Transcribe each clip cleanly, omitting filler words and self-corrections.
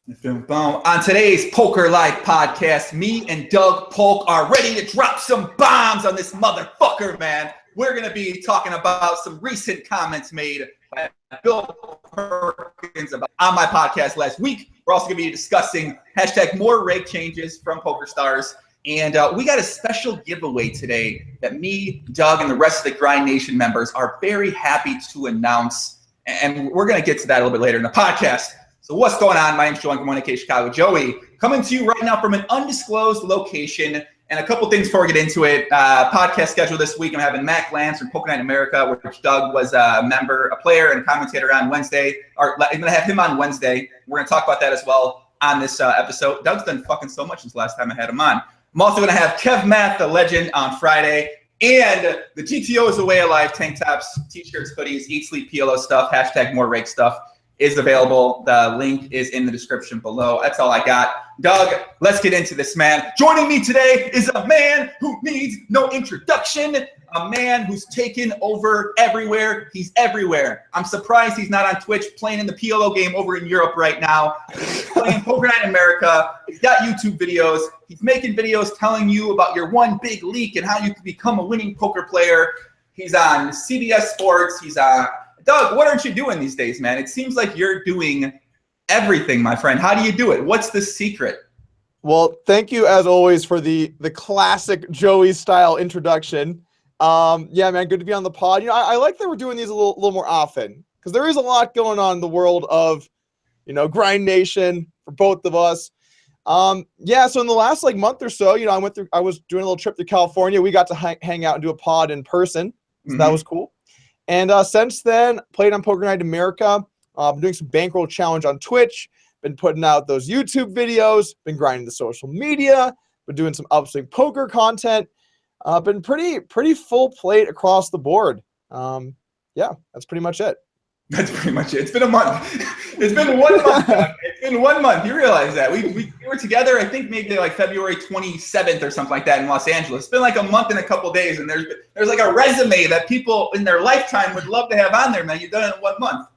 Boom, boom. On today's Poker Live podcast, me and Doug Polk are ready to drop some bombs on this motherfucker, man. We're going to be talking about some recent comments made by Bill Perkins on my podcast last week. We're also going to be discussing more Rake changes from PokerStars. And we got a special giveaway today that me, Doug, and the rest of the Grind Nation members are very happy to announce. And we're going to get to that a little bit later in the podcast. So what's going on? My name's Joey. Good morning, Chicago. Joey, coming to you right now from an undisclosed location. And a couple things before we get into it. Podcast schedule this week. I'm having Mac Lance from Poker Night in America, which Doug was a player, and a commentator on Wednesday. I'm going to have him on Wednesday. We're going to talk about that as well on this episode. Doug's done fucking so much since the last time I had him on. I'm also going to have Kev Math, the legend, on Friday. And the GTO is a way of life. Tank tops, t-shirts, hoodies, eat, sleep, PLO stuff, more Rake stuff is available. The link is in the description below. That's all I got. Doug, let's get into this, man. Joining me today is a man who needs no introduction, a man who's taken over everywhere. He's everywhere. I'm surprised he's not on Twitch playing in the PLO game over in Europe right now. He's playing Poker Night in America. He's got YouTube videos. He's making videos telling you about your one big leak and how you can become a winning poker player. He's on CBS Sports. He's on Doug, what aren't you doing these days, man? It seems like you're doing everything, my friend. How do you do it? What's the secret? Well, thank you, as always, for the classic Joey-style introduction. Yeah, man, good to be on the pod. You know, I like that we're doing these a little more often because there is a lot going on in the world of, Grind Nation for both of us. Yeah, so in the last, month or so, I was doing a little trip to California. We got to hang out and do a pod in person, so that was cool. And since then, played on Poker Night in America. Been doing some bankroll challenge on Twitch. Been putting out those YouTube videos. Been grinding the social media. Been doing some Upswing Poker content. Been pretty full plate across the board. Yeah, that's pretty much it. That's pretty much it. It's been a month. It's been 1 month. It's been 1 month. You realize that. We were together, I think maybe February 27th or something like that in Los Angeles. It's been a month and a couple days, and there's a resume that people in their lifetime would love to have on there, man. You've done it in 1 month.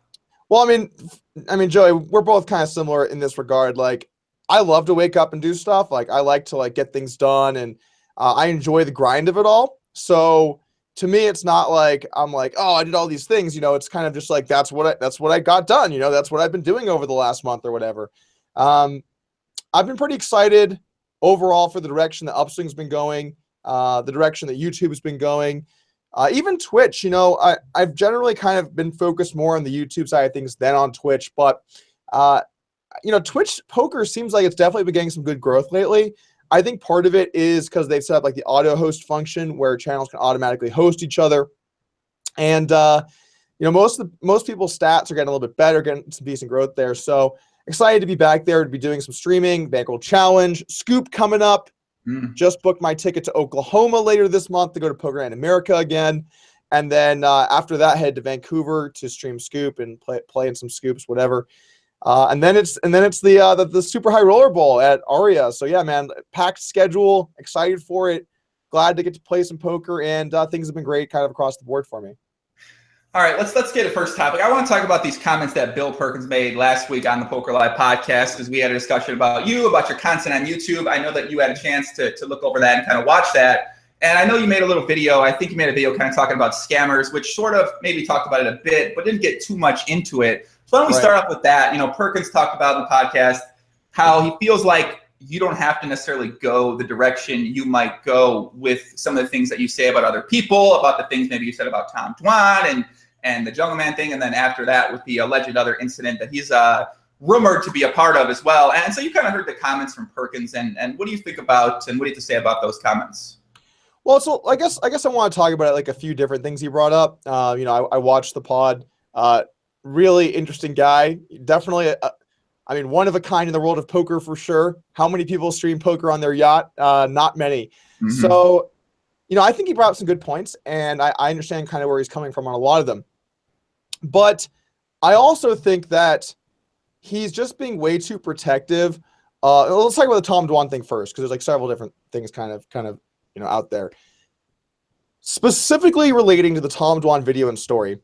Well, I mean, Joey, we're both kind of similar in this regard. I love to wake up and do stuff. I like to get things done, and I enjoy the grind of it all. So to me, it's not I'm oh, I did all these things. It's kind of just that's what I got done. That's what I've been doing over the last month or whatever. I've been pretty excited overall for the direction that Upswing's been going, the direction that YouTube has been going, even Twitch. I've generally kind of been focused more on the YouTube side of things than on Twitch, but Twitch poker seems like it's definitely been getting some good growth lately. I think part of it is because they've set up the auto host function where channels can automatically host each other. And, most people's stats are getting a little bit better, getting some decent growth there. So excited to be back there, to be doing some streaming, bankroll challenge, Scoop coming up. Just booked my ticket to Oklahoma later this month to go to Poker Night in America again. And then after that, head to Vancouver to stream Scoop and play in some scoops, whatever. And then it's the Super High Roller Bowl at Aria. So yeah, man, packed schedule, excited for it. Glad to get to play some poker, and things have been great kind of across the board for me. All right, let's get a first topic. I want to talk about these comments that Bill Perkins made last week on the Poker Live podcast, because we had a discussion about your content on YouTube. I know that you had a chance to look over that and kind of watch that. And I know you made a little video. I think you made a video kind of talking about scammers, which sort of maybe talked about it a bit, but didn't get too much into it. So why don't we start off with that? Perkins talked about in the podcast how he feels like you don't have to necessarily go the direction you might go with some of the things that you say about other people, about the things maybe you said about Dwan and the Jungle Man thing, and then after that with the alleged other incident that he's rumored to be a part of as well. And so you kind of heard the comments from Perkins, and what do you think about, and what do you have to say about those comments? Well, so I guess I want to talk about a few different things he brought up. I watched the pod. Really interesting guy. Definitely, one of a kind in the world of poker for sure. How many people stream poker on their yacht? Not many. So, I think he brought up some good points, and I understand kind of where he's coming from on a lot of them. But I also think that he's just being way too protective. Let's talk about the Tom Dwan thing first, because there's several different things kind of out there. Specifically relating to the Tom Dwan video and story.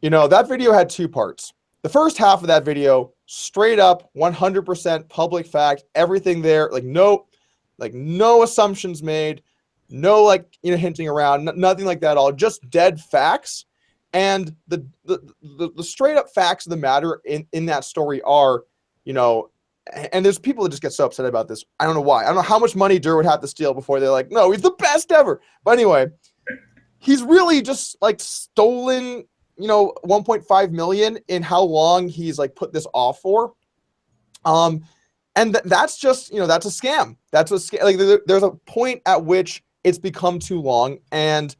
That video had two parts. The first half of that video, straight up 100% public fact, everything there, like no assumptions made, no hinting around, nothing like that at all, just dead facts. And the straight up facts of the matter in that story are, and there's people that just get so upset about this. I don't know why. I don't know how much money Durr would have to steal before they're like, no, he's the best ever. But anyway, he's really just stolen, 1.5 million in how long he's put this off for. And that's just, that's a scam. That's a scam. There's a point at which it's become too long and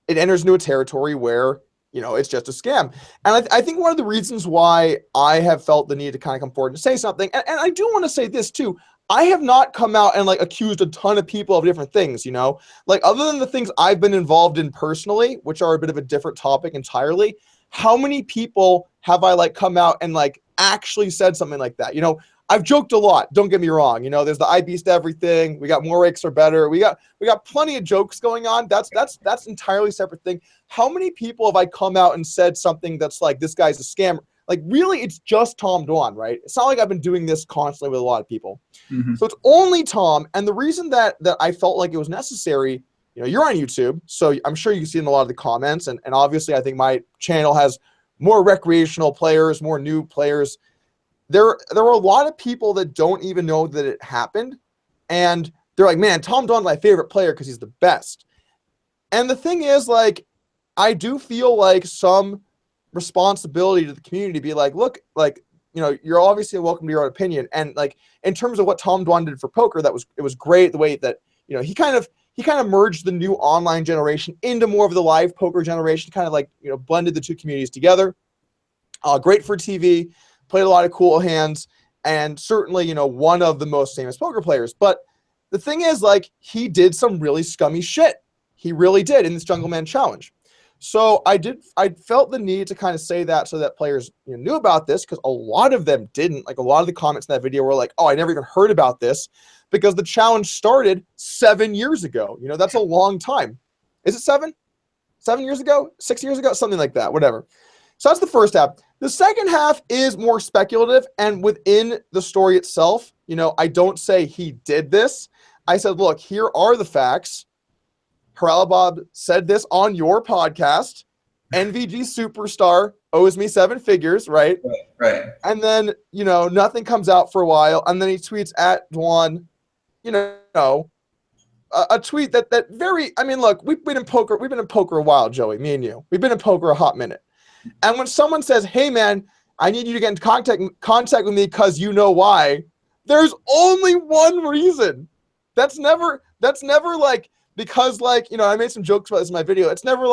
it enters into a territory where, it's just a scam. And I think one of the reasons why I have felt the need to kind of come forward and say something, and I do want to say this too, I have not come out and accused a ton of people of different things, other than the things I've been involved in personally, which are a bit of a different topic entirely. How many people have I come out and actually said something like that? I've joked a lot. Don't get me wrong. There's the I beast everything. We got more rakes are better. We got plenty of jokes going on. That's entirely separate thing. How many people have I come out and said something that's this guy's a scammer? Really, it's just Tom Dwan, right? It's not like I've been doing this constantly with a lot of people. Mm-hmm. So it's only Tom. And the reason that I felt like it was necessary, you're on YouTube, so I'm sure you can see in a lot of the comments. And obviously, I think my channel has more recreational players, more new players. There were a lot of people that don't even know that it happened. And they're like, man, Tom Dwan's my favorite player because he's the best. And the thing is, I do feel some responsibility to the community to be look, you're obviously welcome to your own opinion. And in terms of what Tom Dwan did for poker, it was great the way that, he kind of merged the new online generation into more of the live poker generation, kind of blended the two communities together. Great for TV. Played a lot of cool hands, and certainly, one of the most famous poker players. But the thing is, he did some really scummy shit. He really did in this Jungleman Challenge. So I felt the need to kind of say that so that players knew about this, because a lot of them didn't. A lot of the comments in that video were oh, I never even heard about this, because the challenge started 7 years ago. That's a long time. Is it 7? 7 years ago? 6 years ago? Something like that, whatever. So that's the first half. The second half is more speculative, and within the story itself, I don't say he did this. I said, look, here are the facts. Haralabob said this on your podcast. NVG superstar owes me 7 figures, right? Right. And then, nothing comes out for a while, and then he tweets at Dwan, a tweet that very, look, we've been in poker a while, Joey, me and you. We've been in poker a hot minute. And when someone says, hey, man, I need you to get in contact with me because you know why, there's only one reason. That's never because I made some jokes about this in my video. It's never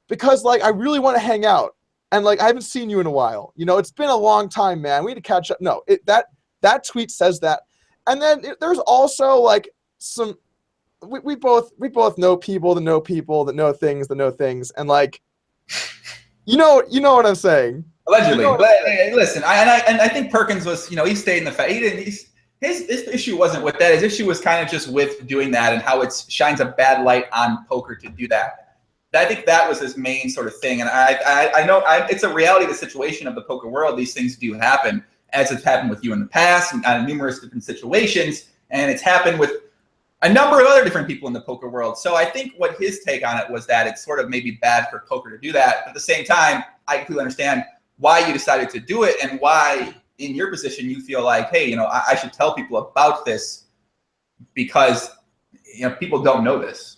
because I really want to hang out and I haven't seen you in a while. It's been a long time, man. We need to catch up. No, that tweet says that. And then there's also some, we both know people that know people that know things that know things. And you know what I'm saying. Allegedly. Hey, listen, I think Perkins was, he stayed in the fact. His issue wasn't with that. His issue was kind of just with doing that and how it shines a bad light on poker to do that. I think that was his main sort of thing. And I know it's a reality of the situation of the poker world. These things do happen, as it's happened with you in the past and on numerous different situations. And it's happened with a number of other different people in the poker world. So I think what his take on it was that it's sort of maybe bad for poker to do that. But at the same time, I completely understand why you decided to do it and why in your position you feel hey, I should tell people about this because, people don't know this.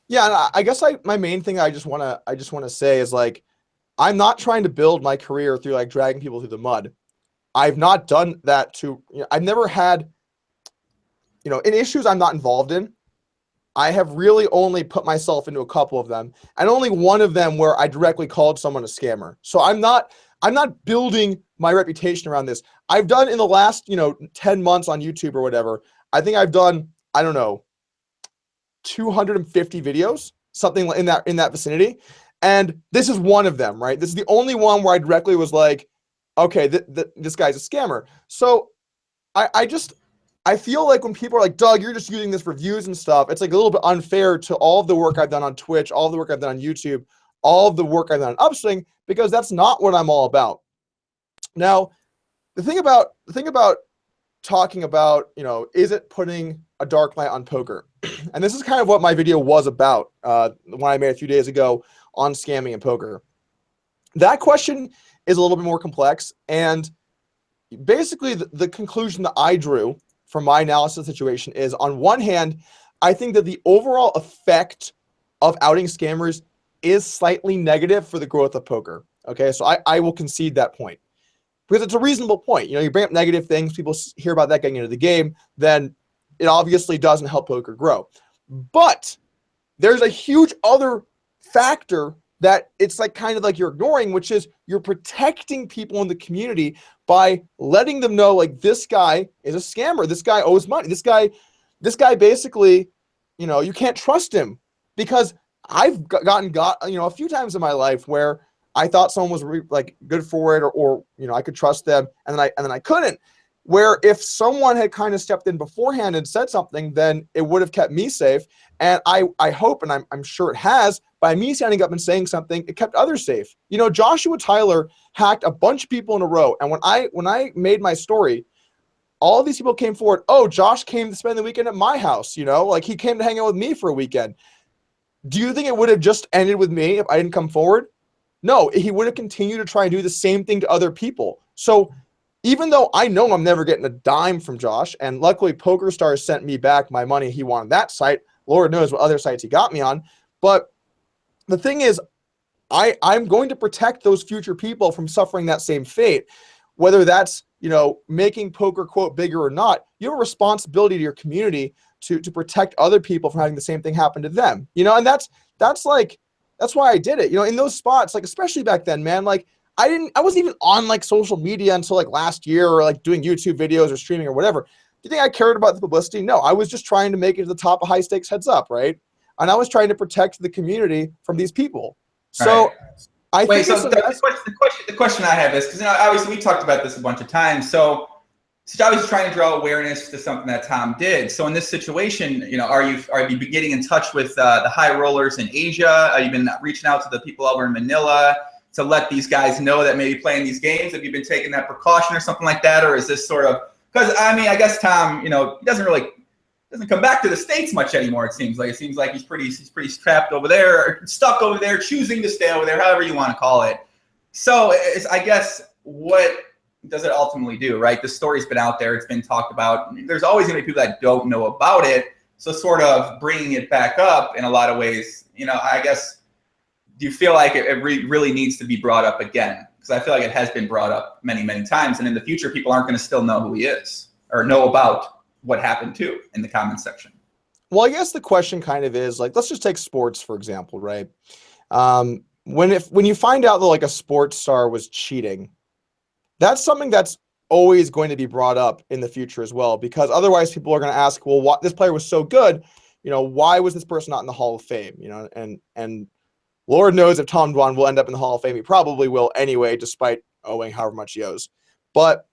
Yeah, and I guess my main thing I just want to say is I'm not trying to build my career through dragging people through the mud. I've not done that I've never had in issues I'm not involved in. I have really only put myself into a couple of them, and only one of them where I directly called someone a scammer. So I'm not building my reputation around this. I've done in the last 10 months on YouTube or whatever, I think I've done 250 videos, something in that vicinity, and this is one of them, right? This is the only one where I directly was okay, this guy's a scammer. So I feel when people are Doug, you're just using this for views and stuff, it's a little bit unfair to all of the work I've done on Twitch, all of the work I've done on YouTube, all of the work I've done on Upswing, because that's not what I'm all about. Now, thing about talking about, is it putting a dark light on poker? And this is kind of what my video was about when I made a few days ago on scamming in poker. That question is a little bit more complex, and basically the conclusion that I drew from my analysis of the situation is, on one hand, I think that the overall effect of outing scammers is slightly negative for the growth of poker. Okay, so I will concede that point, because it's a reasonable point. You bring up negative things, people hear about that getting into the game, then it obviously doesn't help poker grow. But there's a huge other factor that it's like kind of like you're ignoring, which is you're protecting people in the community by letting them know, like, this guy is a scammer. This guy owes money. This guy basically, you can't trust him. Because I've gotten a few times in my life where I thought someone was good for it, or I could trust them, and then I couldn't. Where if someone had kind of stepped in beforehand and said something, then it would have kept me safe. And I hope, and I'm sure it has, by me standing up and saying something, it kept others safe. Joshua Tyler hacked a bunch of people in a row. And when I made my story, all of these people came forward. Oh, Josh came to spend the weekend at my house. He came to hang out with me for a weekend. Do you think it would have just ended with me if I didn't come forward? No, he would have continued to try and do the same thing to other people. So even though I know I'm never getting a dime from Josh, and luckily PokerStars sent me back my money he wanted that site, Lord knows what other sites he got me on, but the thing is, I'm going to protect those future people from suffering that same fate. Whether that's, making poker, quote, bigger or not, you have a responsibility to your community to protect other people from having the same thing happen to them. And that's why I did it. In those spots, especially back then, man, I wasn't even on social media until last year, or doing YouTube videos or streaming or whatever. Do you think I cared about the publicity? No, I was just trying to make it to the top of high stakes heads up, right? And I was trying to protect the community from these people. So right. The question I have is, because obviously we talked about this a bunch of times. So obviously trying to draw awareness to something that Tom did. So in this situation, are you getting in touch with the high rollers in Asia? Have you been reaching out to the people over in Manila to let these guys know that maybe playing these games? Have you been taking that precaution or something like that? Or is this sort of, because I guess Tom, he doesn't come back to the States much anymore. It seems like he's pretty trapped over there, or stuck over there, choosing to stay over there, however you want to call it. So I guess, what does it ultimately do, right? The story's been out there, it's been talked about. There's always going to be people that don't know about it. So sort of bringing it back up in a lot of ways, I guess, do you feel like it really needs to be brought up again? Because I feel like it has been brought up many, many times, and in the future, people aren't going to still know who he is or know about what happened too in the comments section. Well, I guess the question kind of is, let's just take sports, for example, right? When you find out that a sports star was cheating, that's something that's always going to be brought up in the future as well, because otherwise people are going to ask, well, this player was so good, why was this person not in the Hall of Fame? And Lord knows if Tom Dwan will end up in the Hall of Fame. He probably will anyway, despite owing however much he owes. But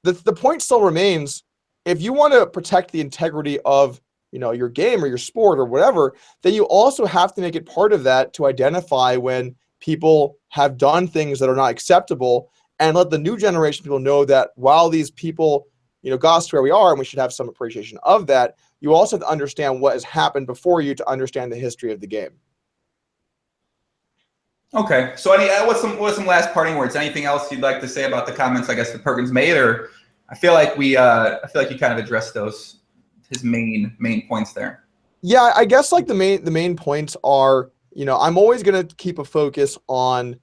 the point still remains, if you want to protect the integrity of your game or your sport or whatever, then you also have to make it part of that to identify when people have done things that are not acceptable, and let the new generation of people know that while these people got us to where we are, and we should have some appreciation of that, you also have to understand what has happened before you to understand the history of the game. Okay, so what's some last parting words? Anything else you'd like to say about the comments, I guess, that Perkins made? Or I feel like you kind of addressed his main points there. Yeah, I guess the main points are, I'm always going to keep a focus on,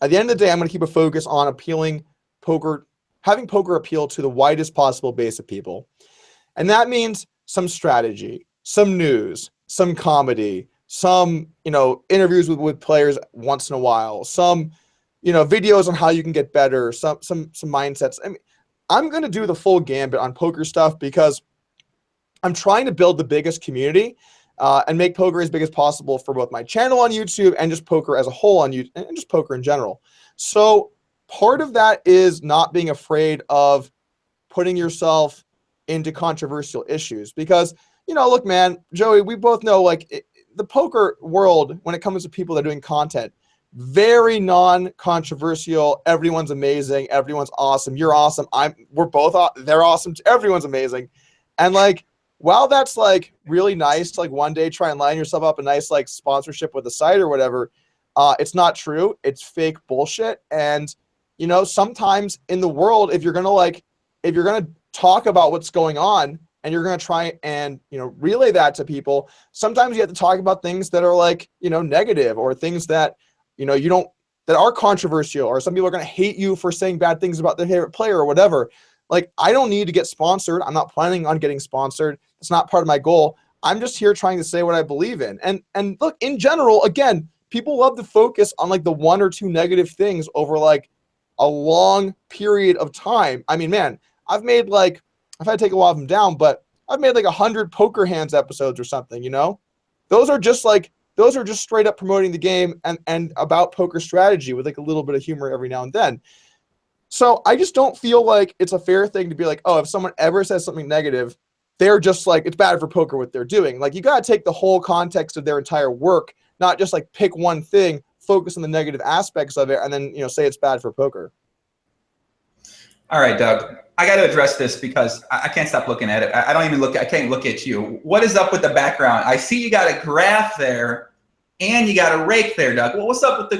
at the end of the day, I'm going to keep a focus on having poker appeal to the widest possible base of people. And that means some strategy, some news, some comedy, some, interviews with players once in a while, some, videos on how you can get better, some mindsets. I mean, I'm going to do the full gambit on poker stuff, because I'm trying to build the biggest community and make poker as big as possible for both my channel on YouTube and just poker as a whole on YouTube, and just poker in general. So part of that is not being afraid of putting yourself into controversial issues, because, look, man, Joey, we both know, the poker world, when it comes to people that are doing content, very non-controversial. Everyone's amazing. Everyone's awesome. You're awesome. We're both. They're awesome. Everyone's amazing. And like, while that's like really nice to like one day try and line yourself up a nice like sponsorship with a site or whatever, it's not true. It's fake bullshit. And you know, sometimes in the world, if you're gonna talk about what's going on and you're gonna try and, you know, relay that to people, sometimes you have to talk about things that are like, you know, negative, or things that, you know, that are controversial, or some people are going to hate you for saying bad things about their favorite player or whatever. Like, I don't need to get sponsored. I'm not planning on getting sponsored. It's not part of my goal. I'm just here trying to say what I believe in. And look, in general, again, people love to focus on like the one or two negative things over like a long period of time. I mean, man, I've had to take a lot of them down, but I've made like 100 poker hands episodes or something, you know? Those are just straight up promoting the game and about poker strategy with like a little bit of humor every now and then. So I just don't feel like it's a fair thing to be like, oh, if someone ever says something negative, they're just like, it's bad for poker what they're doing. Like, you got to take the whole context of their entire work, not just like pick one thing, focus on the negative aspects of it, and then, you know, say it's bad for poker. All right, Doug, I got to address this because I can't stop looking at it. I can't look at you. What is up with the background? I see you got a graph there and you got a rake there, Doug. Well, what's up with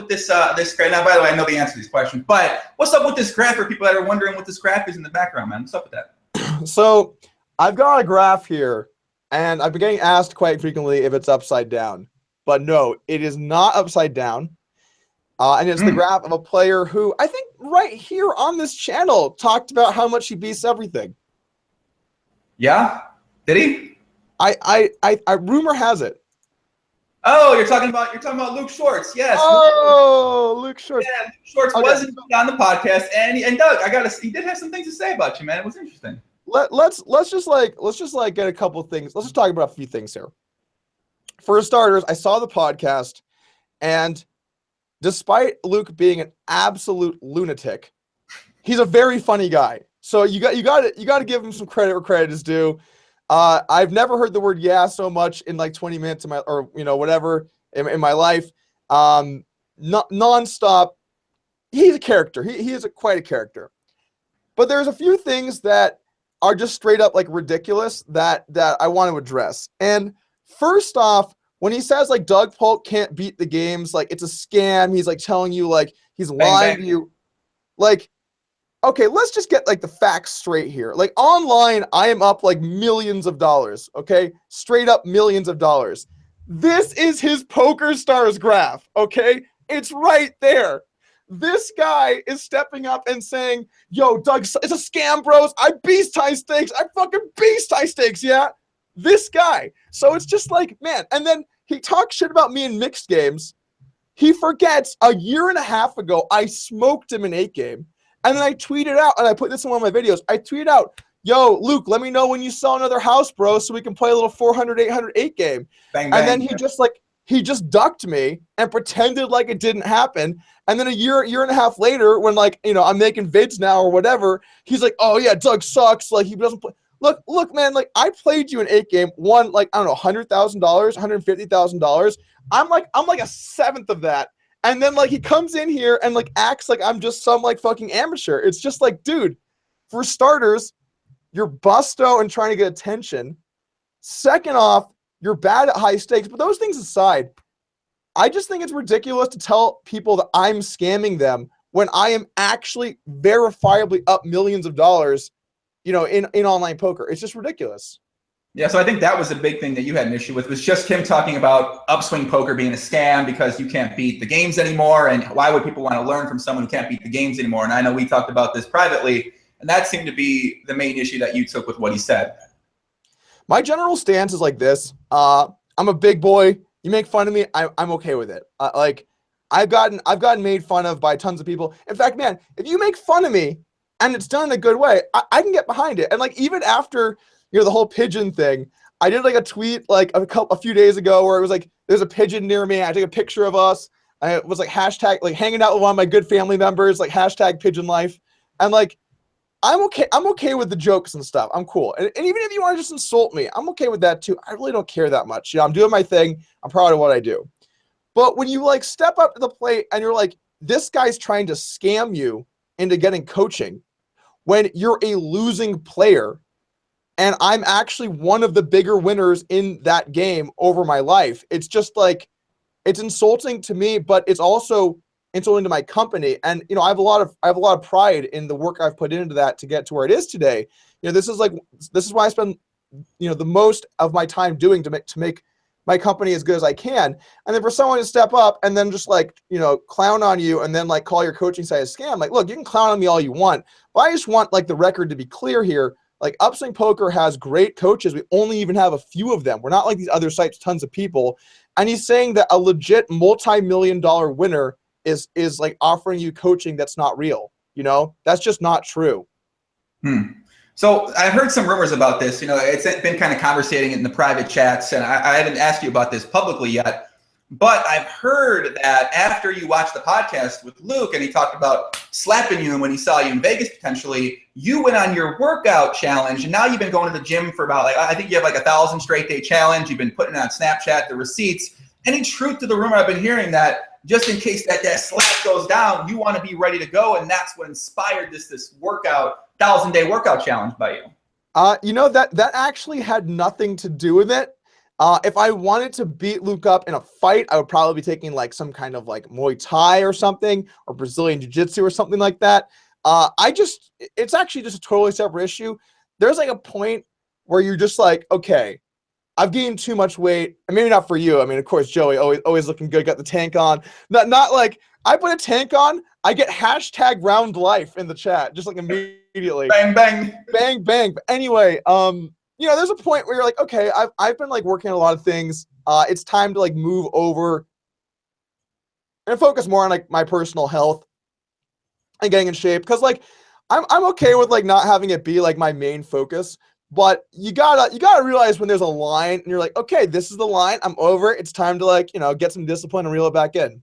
this this graph? Now, by the way, I know the answer to these questions, but what's up with this graph for people that are wondering what this graph is in the background, man? What's up with that? So I've got a graph here, and I've been getting asked quite frequently if it's upside down, but no, it is not upside down. And it's the graph of a player who I think right here on this channel talked about how much he beats everything. Yeah? Did he? I rumor has it. Oh, you're talking about Luke Schwartz. Yes. Oh, Luke Schwartz. Yeah, Luke Schwartz wasn't on the podcast, and Doug, he did have some things to say about you, man. It was interesting. Let's just get a couple things. Let's just talk about a few things here. For starters, I saw the podcast, and despite Luke being an absolute lunatic, he's a very funny guy. So you got to give him some credit where credit is due. I've never heard the word "yeah" so much in like 20 minutes in my life. Nonstop. He's a character. He is quite a character. But there's a few things that are just straight up like ridiculous that I want to address. And first off, when he says like Doug Polk can't beat the games, like it's a scam, he's like telling you like he's lying to you. Like, okay, let's just get like the facts straight here. Like online, I am up like millions of dollars, okay? Straight up millions of dollars. This is his PokerStars graph, okay? It's right there. This guy is stepping up and saying, yo, Doug, it's a scam, bros. I beast high stakes. I fucking beast high stakes, yeah? This guy. So it's just like, man. And then he talks shit about me in mixed games. He forgets a year and a half ago, I smoked him in 8 game. And then I tweeted out, and I put this in one of my videos. I tweeted out, yo, Luke, let me know when you sell another house, bro, so we can play a little 400, 800, 8 game. Bang, bang, and then he just ducked me and pretended like it didn't happen. And then a year and a half later, when like, you know, I'm making vids now or whatever, he's like, oh yeah, Doug sucks. Like he doesn't play. Look, man, like I played you in 8 game, won like, I don't know, $100,000, $150,000. I'm like a seventh of that. And then like he comes in here and like acts like I'm just some like fucking amateur. It's just like, dude, for starters, you're busto and trying to get attention. Second off, you're bad at high stakes. But those things aside, I just think it's ridiculous to tell people that I'm scamming them when I am actually verifiably up millions of dollars, you know, in online poker. It's just ridiculous. Yeah, so I think that was a big thing that you had an issue with, was just him talking about Upswing Poker being a scam because you can't beat the games anymore, and why would people want to learn from someone who can't beat the games anymore? And I know we talked about this privately, and that seemed to be the main issue that you took with what he said. My general stance is like this. I'm a big boy. You make fun of me, I'm okay with it. Like I've gotten made fun of by tons of people. In fact, man, if you make fun of me and it's done in a good way, I can get behind it. And like even after, you know, the whole pigeon thing, I did like a tweet like a few days ago where it was like, there's a pigeon near me. I took a picture of us. I was like hashtag like hanging out with one of my good family members, like hashtag pigeon life. And like, I'm okay with the jokes and stuff. I'm cool. And even if you want to just insult me, I'm okay with that too. I really don't care that much. You know, I'm doing my thing. I'm proud of what I do. But when you like step up to the plate and you're like, this guy's trying to scam you into getting coaching when you're a losing player, and I'm actually one of the bigger winners in that game over my life. It's just like, it's insulting to me, but it's also insulting to my company. And, you know, I have a lot of pride in the work I've put into that to get to where it is today. You know, this is why I spend, you know, the most of my time doing to make my company as good as I can. And then for someone to step up and then just like, you know, clown on you and then like call your coaching side a scam, like, look, you can clown on me all you want, but I just want like the record to be clear here. Like, Upswing Poker has great coaches. We only even have a few of them. We're not like these other sites, tons of people. And he's saying that a legit multi-million-dollar winner is like offering you coaching that's not real. You know, that's just not true. So I heard some rumors about this. You know, it's been kind of conversating in the private chats, and I haven't asked you about this publicly yet. But I've heard that after you watched the podcast with Luke and he talked about slapping you and when he saw you in Vegas potentially, you went on your workout challenge, and now you've been going to the gym for about, like, I think you have like 1,000 straight day challenge. You've been putting it on Snapchat, the receipts. Any truth to the rumor I've been hearing that just in case that slap goes down, you want to be ready to go, and that's what inspired this workout, 1,000-day workout challenge by you? You know, that actually had nothing to do with it. If I wanted to beat Luke up in a fight, I would probably be taking like some kind of like Muay Thai or something, or Brazilian Jiu-Jitsu or something like that. It's actually just a totally separate issue. There's like a point where you're just like, okay, I've gained too much weight, and maybe not for you. I mean, of course, Joey always looking good, got the tank on. Not like I put a tank on, I get hashtag round life in the chat, just like immediately. Bang, bang. Bang, bang. But anyway, you know, there's a point where you're like, okay, I've been like working on a lot of things. It's time to like move over and focus more on like my personal health and getting in shape. Cause like I'm okay with like not having it be like my main focus, but you gotta realize when there's a line and you're like, okay, this is the line, I'm over it. It's time to like, you know, get some discipline and reel it back in.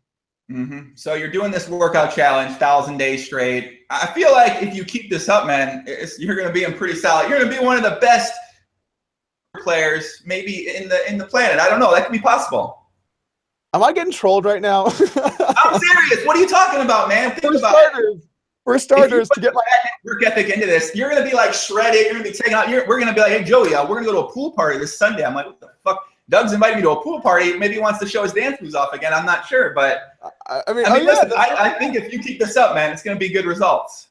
So you're doing this workout challenge, 1,000 days straight. I feel like if you keep this up, man, you're going to be in pretty solid. You're going to be one of the best players maybe in the planet. I don't know. That could be possible. Am I getting trolled right now? I'm serious. What are you talking about, man? For starters, to get my work ethic into this, you're going to be like shredded. You're going to be taking out. We're going to be like, hey, Joey, we're going to go to a pool party this Sunday. I'm like, what the fuck? Doug's invited me to a pool party. Maybe he wants to show his dance moves off again. I'm not sure, but listen, I think if you keep this up, man, it's going to be good results.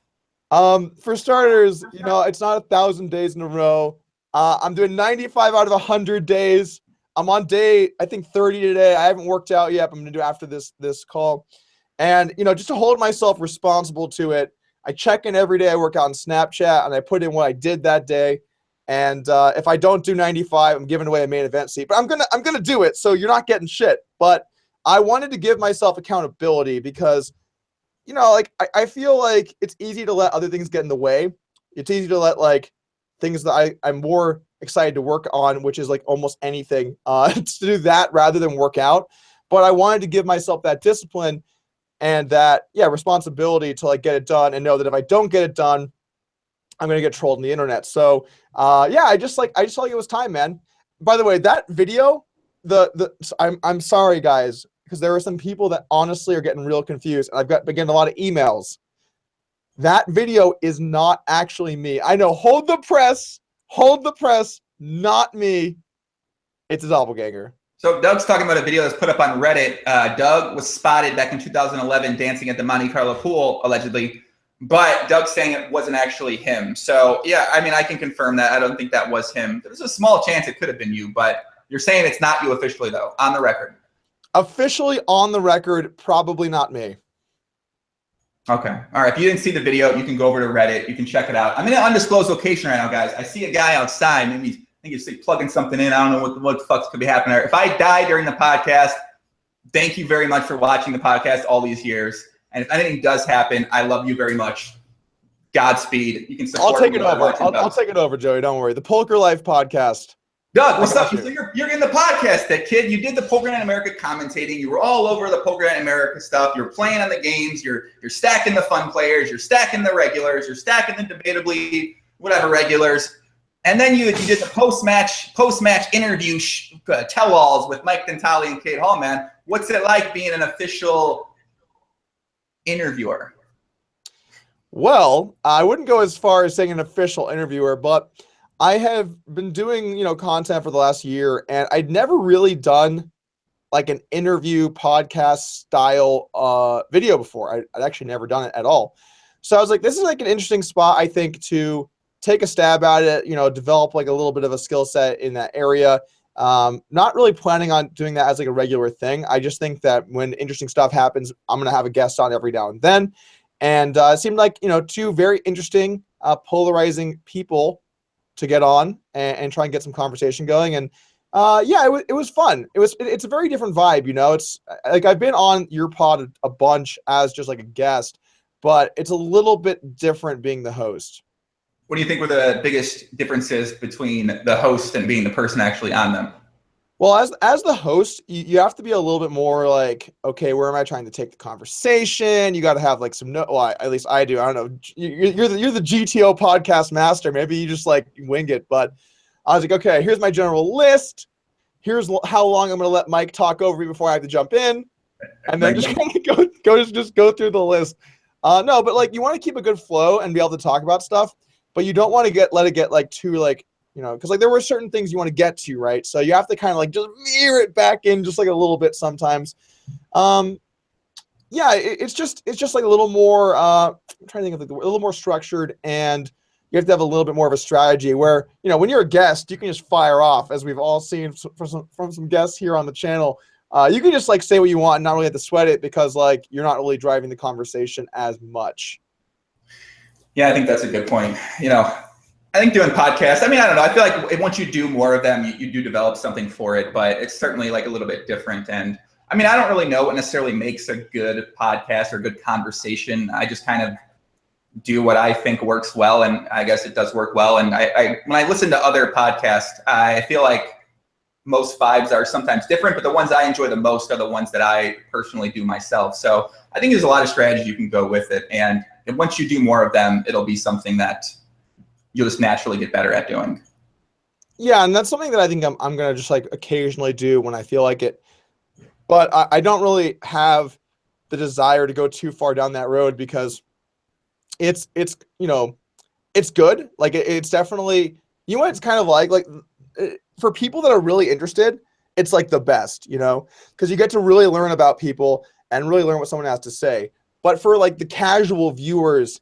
For starters, you know, it's not 1,000 days in a row. I'm doing 95 out of 100 days. I'm on day, I think 30 today. I haven't worked out yet. But I'm going to do after this call. And, you know, just to hold myself responsible to it, I check in every day. I work out on Snapchat and I put in what I did that day. And if I don't do 95, I'm giving away a main event seat. But I'm gonna do it, so you're not getting shit. But I wanted to give myself accountability because, you know, like I feel like it's easy to let other things get in the way. It's easy to let like things that I'm more excited to work on, which is like almost anything, to do that rather than work out. But I wanted to give myself that discipline and that responsibility to like get it done, and know that if I don't get it done, I'm gonna get trolled on the internet. So I just felt like it was time, man. By the way, that video, I'm sorry guys, because there are some people that honestly are getting real confused, and I've been getting a lot of emails. That video is not actually me. I know, hold the press, not me. It's a doppelganger. So Doug's talking about a video that's put up on Reddit. Doug was spotted back in 2011 dancing at the Monte Carlo pool, allegedly. But Doug's saying it wasn't actually him. So, yeah, I mean, I can confirm that. I don't think that was him. There's a small chance it could have been you, but you're saying it's not you officially, though, on the record. Officially on the record, probably not me. Okay. All right. If you didn't see the video, you can go over to Reddit. You can check it out. I'm in an undisclosed location right now, guys. I see a guy outside. Maybe I think he's plugging something in. I don't know what the fuck could be happening there. If I die during the podcast, thank you very much for watching the podcast all these years. And if anything does happen, I love you very much. Godspeed. You can support I'll take it over. I'll take it over, Joey. Don't worry. The Poker Life podcast. Doug, what's up? So you're in the podcast, that kid. You did the Poker Night in America commentating. You were all over the Poker Night in America stuff. You're playing on the games. You're stacking the fun players. You're stacking the regulars. You're stacking the debatably whatever regulars. And then you did the post-match interview tell-alls with Mike Dentale and Kate Hall, man. What's it like being an official interviewer? Well, I wouldn't go as far as saying an official interviewer, but I have been doing, content for the last year, and I'd never really done like an interview podcast style video before. I'd actually never done it at all. So I was like, this is like an interesting spot, I think, to take a stab at it, develop like a little bit of a skill set in that area. Not really planning on doing that as like a regular thing. I just think that when interesting stuff happens, I'm going to have a guest on every now and then. And it seemed like, two very interesting, polarizing people to get on and try and get some conversation going. And it was fun. It's a very different vibe, It's like I've been on your pod a bunch as just like a guest, but it's a little bit different being the host. What do you think were the biggest differences between the host and being the person actually on them? Well, as the host, you have to be a little bit more like, okay, where am I trying to take the conversation? You got to have like some at least I do. I don't know. You're the GTO podcast master. Maybe you just like wing it. But I was like, okay, here's my general list. Here's how long I'm going to let Mike talk over me before I have to jump in, and then just kind of go through the list. No, but like you want to keep a good flow and be able to talk about stuff, but you don't want to let it get like too like. Because like there were certain things you want to get to, right? So you have to kind of like just veer it back in just like a little bit sometimes. It's just like a little more. I'm trying to think of like a little more structured, and you have to have a little bit more of a strategy. Where when you're a guest, you can just fire off, as we've all seen from some guests here on the channel. You can just like say what you want and not really have to sweat it because like you're not really driving the conversation as much. Yeah, I think that's a good point. I think doing podcasts, I don't know. I feel like once you do more of them, you do develop something for it, but it's certainly like a little bit different. And I don't really know what necessarily makes a good podcast or good conversation. I just kind of do what I think works well. And I guess it does work well. And when I listen to other podcasts, I feel like most vibes are sometimes different, but the ones I enjoy the most are the ones that I personally do myself. So I think there's a lot of strategy you can go with it. And once you do more of them, it'll be something that you'll just naturally get better at doing. Yeah, and that's something that I think I'm going to just like occasionally do when I feel like it. But I don't really have the desire to go too far down that road because it's good. Like it's definitely, what it's kind of like for people that are really interested, it's like the best, because you get to really learn about people and really learn what someone has to say. But for like the casual viewers,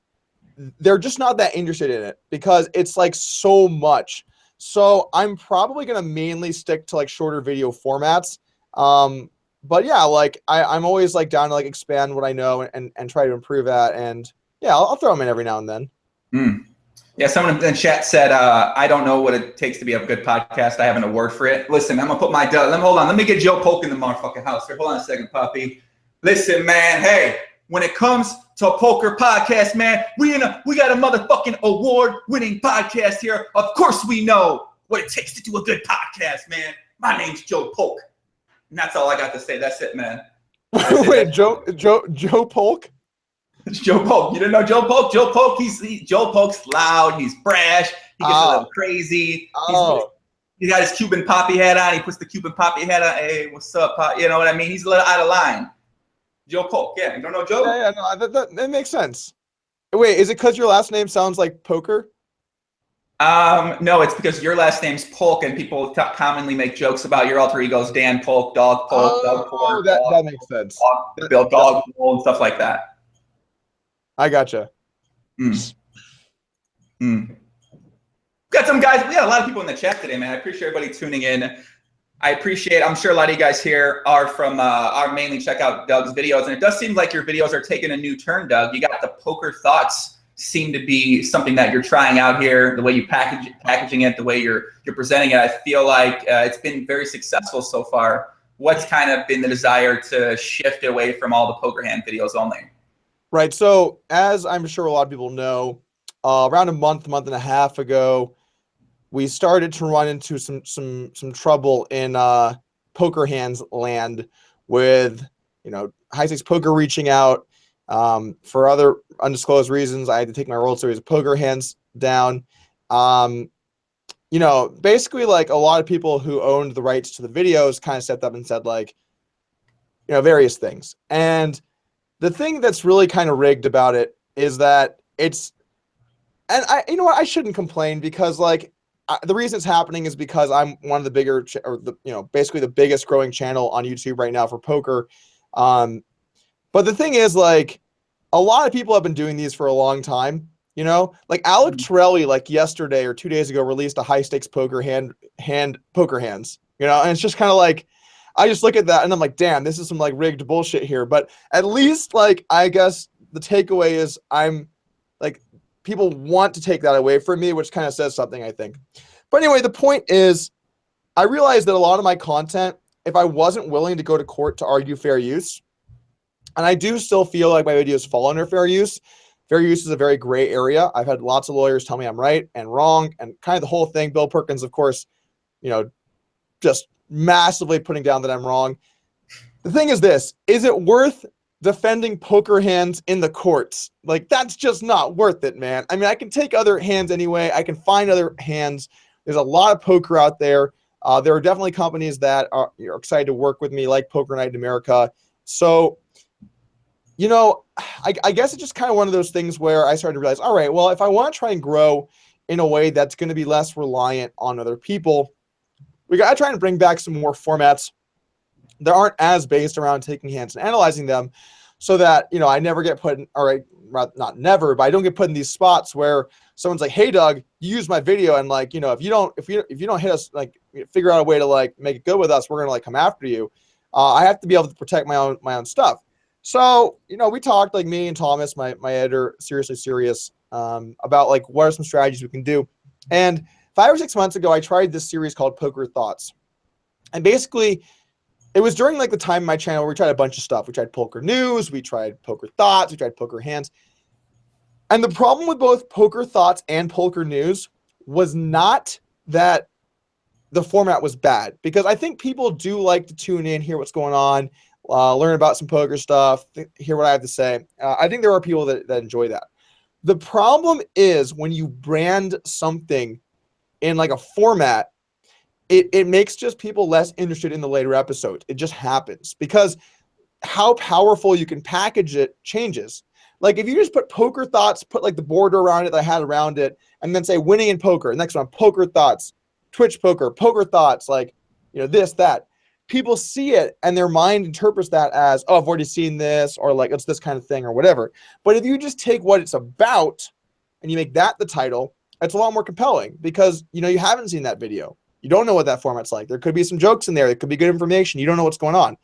they're just not that interested in it because it's like so much. So I'm probably going to mainly stick to like shorter video formats. But yeah, like I'm always like down to like expand what I know and try to improve that. And yeah, I'll throw them in every now and then. Yeah, someone in the chat said, I don't know what it takes to be a good podcast. I haven't a word for it. Listen, I'm going to put my hold on. Let me get Joe Polk in the motherfucking house here. Hold on a second, Puppy. Listen, man, hey, when it comes to a poker podcast, man, we got a motherfucking award-winning podcast here. Of course we know what it takes to do a good podcast, man. My name's Joe Polk. And that's all I got to say. That's it, man. Wait, Joe Polk? It's Joe Polk. You didn't know Joe Polk? Joe Polk's loud. He's brash. He gets a little crazy. He got his Cuban poppy hat on. He puts the Cuban poppy hat on. Hey, what's up, Pop? You know what I mean? He's a little out of line. Joe Polk, yeah. You don't know Joe? Yeah, no, that makes sense. Wait, is it because your last name sounds like poker? No, it's because your last name's Polk, and people commonly make jokes about your alter egos, Dan Polk, Dog Polk, Doug Polk. That makes sense. Bill Dog and stuff like that. I gotcha. Got some guys. We got a lot of people in the chat today, man. I appreciate everybody tuning in. I'm sure a lot of you guys here are from mainly check out Doug's videos, and it does seem like your videos are taking a new turn, Doug. You got the poker thoughts seem to be something that you're trying out here. The way you packaging it, the way you're presenting it, I feel like it's been very successful so far. What's kind of been the desire to shift away from all the poker hand videos only? Right. So as I'm sure a lot of people know, around a month and a half ago, we started to run into some trouble in poker hands land with, High Stakes Poker reaching out for other undisclosed reasons. I had to take my World Series of Poker hands down. you know, basically like a lot of people who owned the rights to the videos kind of stepped up and said like, you know, various things. And the thing that's really kind of rigged about it is that it's, and you know what, I shouldn't complain because like the reason it's happening is because I'm one of the bigger, or the, you know, basically the biggest growing channel on YouTube right now for poker. But the thing is like, a lot of people have been doing these for a long time. You know, like Alec Torelli, like yesterday or 2 days ago, released a high stakes poker poker hands, you know, and it's just kind of like, I just look at that and I'm like, damn, this is some like rigged bullshit here. But at least like, I guess the takeaway is I'm like, people want to take that away from me, which kind of says something, I think. But anyway, the point is, I realized that a lot of my content, if I wasn't willing to go to court to argue fair use, and I do still feel like my videos fall under fair use. Fair use is a very gray area. I've had lots of lawyers tell me I'm right and wrong and kind of the whole thing. Bill Perkins, of course, you know, just massively putting down that I'm wrong. The thing is this, is it worth defending poker hands in the courts? Like, that's just not worth it, man. I mean, I can take other hands anyway. I can find other hands. There's a lot of poker out there. There are definitely companies that are excited to work with me, like Poker Night in America. So, you know, I guess it's just kind of one of those things where I started to realize, all right, well, if I want to try and grow in a way that's going to be less reliant on other people, we got to try and bring back some more formats that aren't as based around taking hands and analyzing them, so that, you know, I never get put in, all right, not never, but I don't get put in these spots where someone's like, hey, Doug, you used my video, and like, you know, if you don't hit us, like, figure out a way to like make it good with us, we're gonna like come after you. I have to be able to protect my own stuff. So, you know, we talked, like me and Thomas, my editor, Seriously Serious, about like what are some strategies we can do. And 5 or 6 months ago, I tried this series called Poker Thoughts. And basically, it was during like the time of my channel where we tried a bunch of stuff. We tried poker news, we tried poker thoughts, we tried poker hands. And the problem with both Poker Thoughts and poker news was not that the format was bad, because I think people do like to tune in, hear what's going on, learn about some poker stuff, hear what I have to say. I think there are people that enjoy that. The problem is when you brand something in like a format, it makes just people less interested in the later episodes. It just happens because how powerful you can package it changes. Like if you just put Poker Thoughts, put like the border around it that I had around it, and then say winning in poker, next one, Poker Thoughts, Twitch poker, Poker Thoughts, like, you know, this, that. People see it and their mind interprets that as, oh, I've already seen this, or like it's this kind of thing or whatever. But if you just take what it's about and you make that the title, it's a lot more compelling because, you know, you haven't seen that video. You don't know what that format's like. There could be some jokes in there. It could be good information. You don't know what's going on.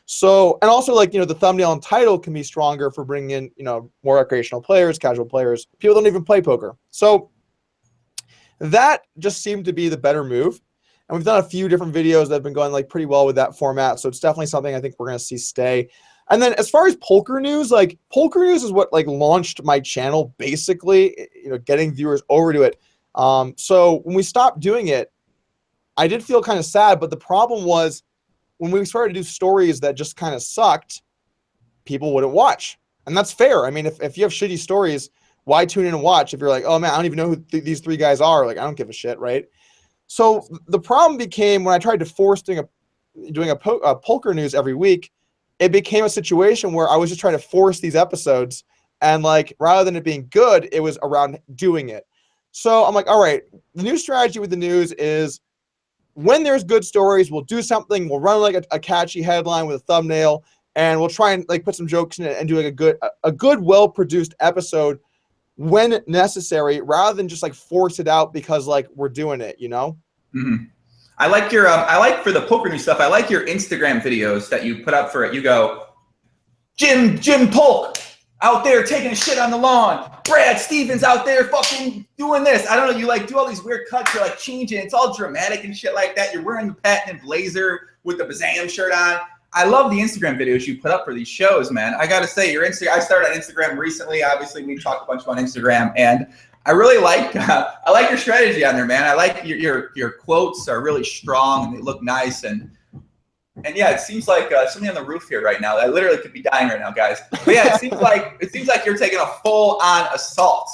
So, and also like, you know, the thumbnail and title can be stronger for bringing in, you know, more recreational players, casual players, people don't even play poker. So that just seemed to be the better move. And we've done a few different videos that have been going like pretty well with that format. So it's definitely something I think we're going to see stay. And then as far as poker news, like poker news is what like launched my channel, basically, you know, getting viewers over to it. So when we stopped doing it, I did feel kind of sad, but the problem was when we started to do stories that just kind of sucked, people wouldn't watch. And that's fair. I mean, if you have shitty stories, why tune in and watch? If you're like, oh man, I don't even know who these three guys are. Like, I don't give a shit, right? So the problem became when I tried to force doing a poker news every week, it became a situation where I was just trying to force these episodes, and like rather than it being good, it was around doing it. So I'm like, all right, the new strategy with the news is when there's good stories, we'll do something. We'll run like a catchy headline with a thumbnail, and we'll try and like put some jokes in it and do like a good, well-produced episode when necessary, rather than just like force it out because like we're doing it, you know? Mm-hmm. I like your, I like for the poker news stuff, I like your Instagram videos that you put up for it. You go, Jim Polk out there taking a shit on the lawn. Brad Stevens out there fucking doing this. I don't know, you like do all these weird cuts, you're like changing, it's all dramatic and shit like that. You're wearing the patent blazer with the Bazam shirt on. I love the Instagram videos you put up for these shows, man. I gotta say, your Instagram. I started on Instagram recently. Obviously, we talked a bunch about Instagram, and I really like. I like your strategy on there, man. I like your quotes are really strong and they look nice, and yeah, it seems like something on the roof here right now. I literally could be dying right now, guys. But yeah, it seems like you're taking a full-on assault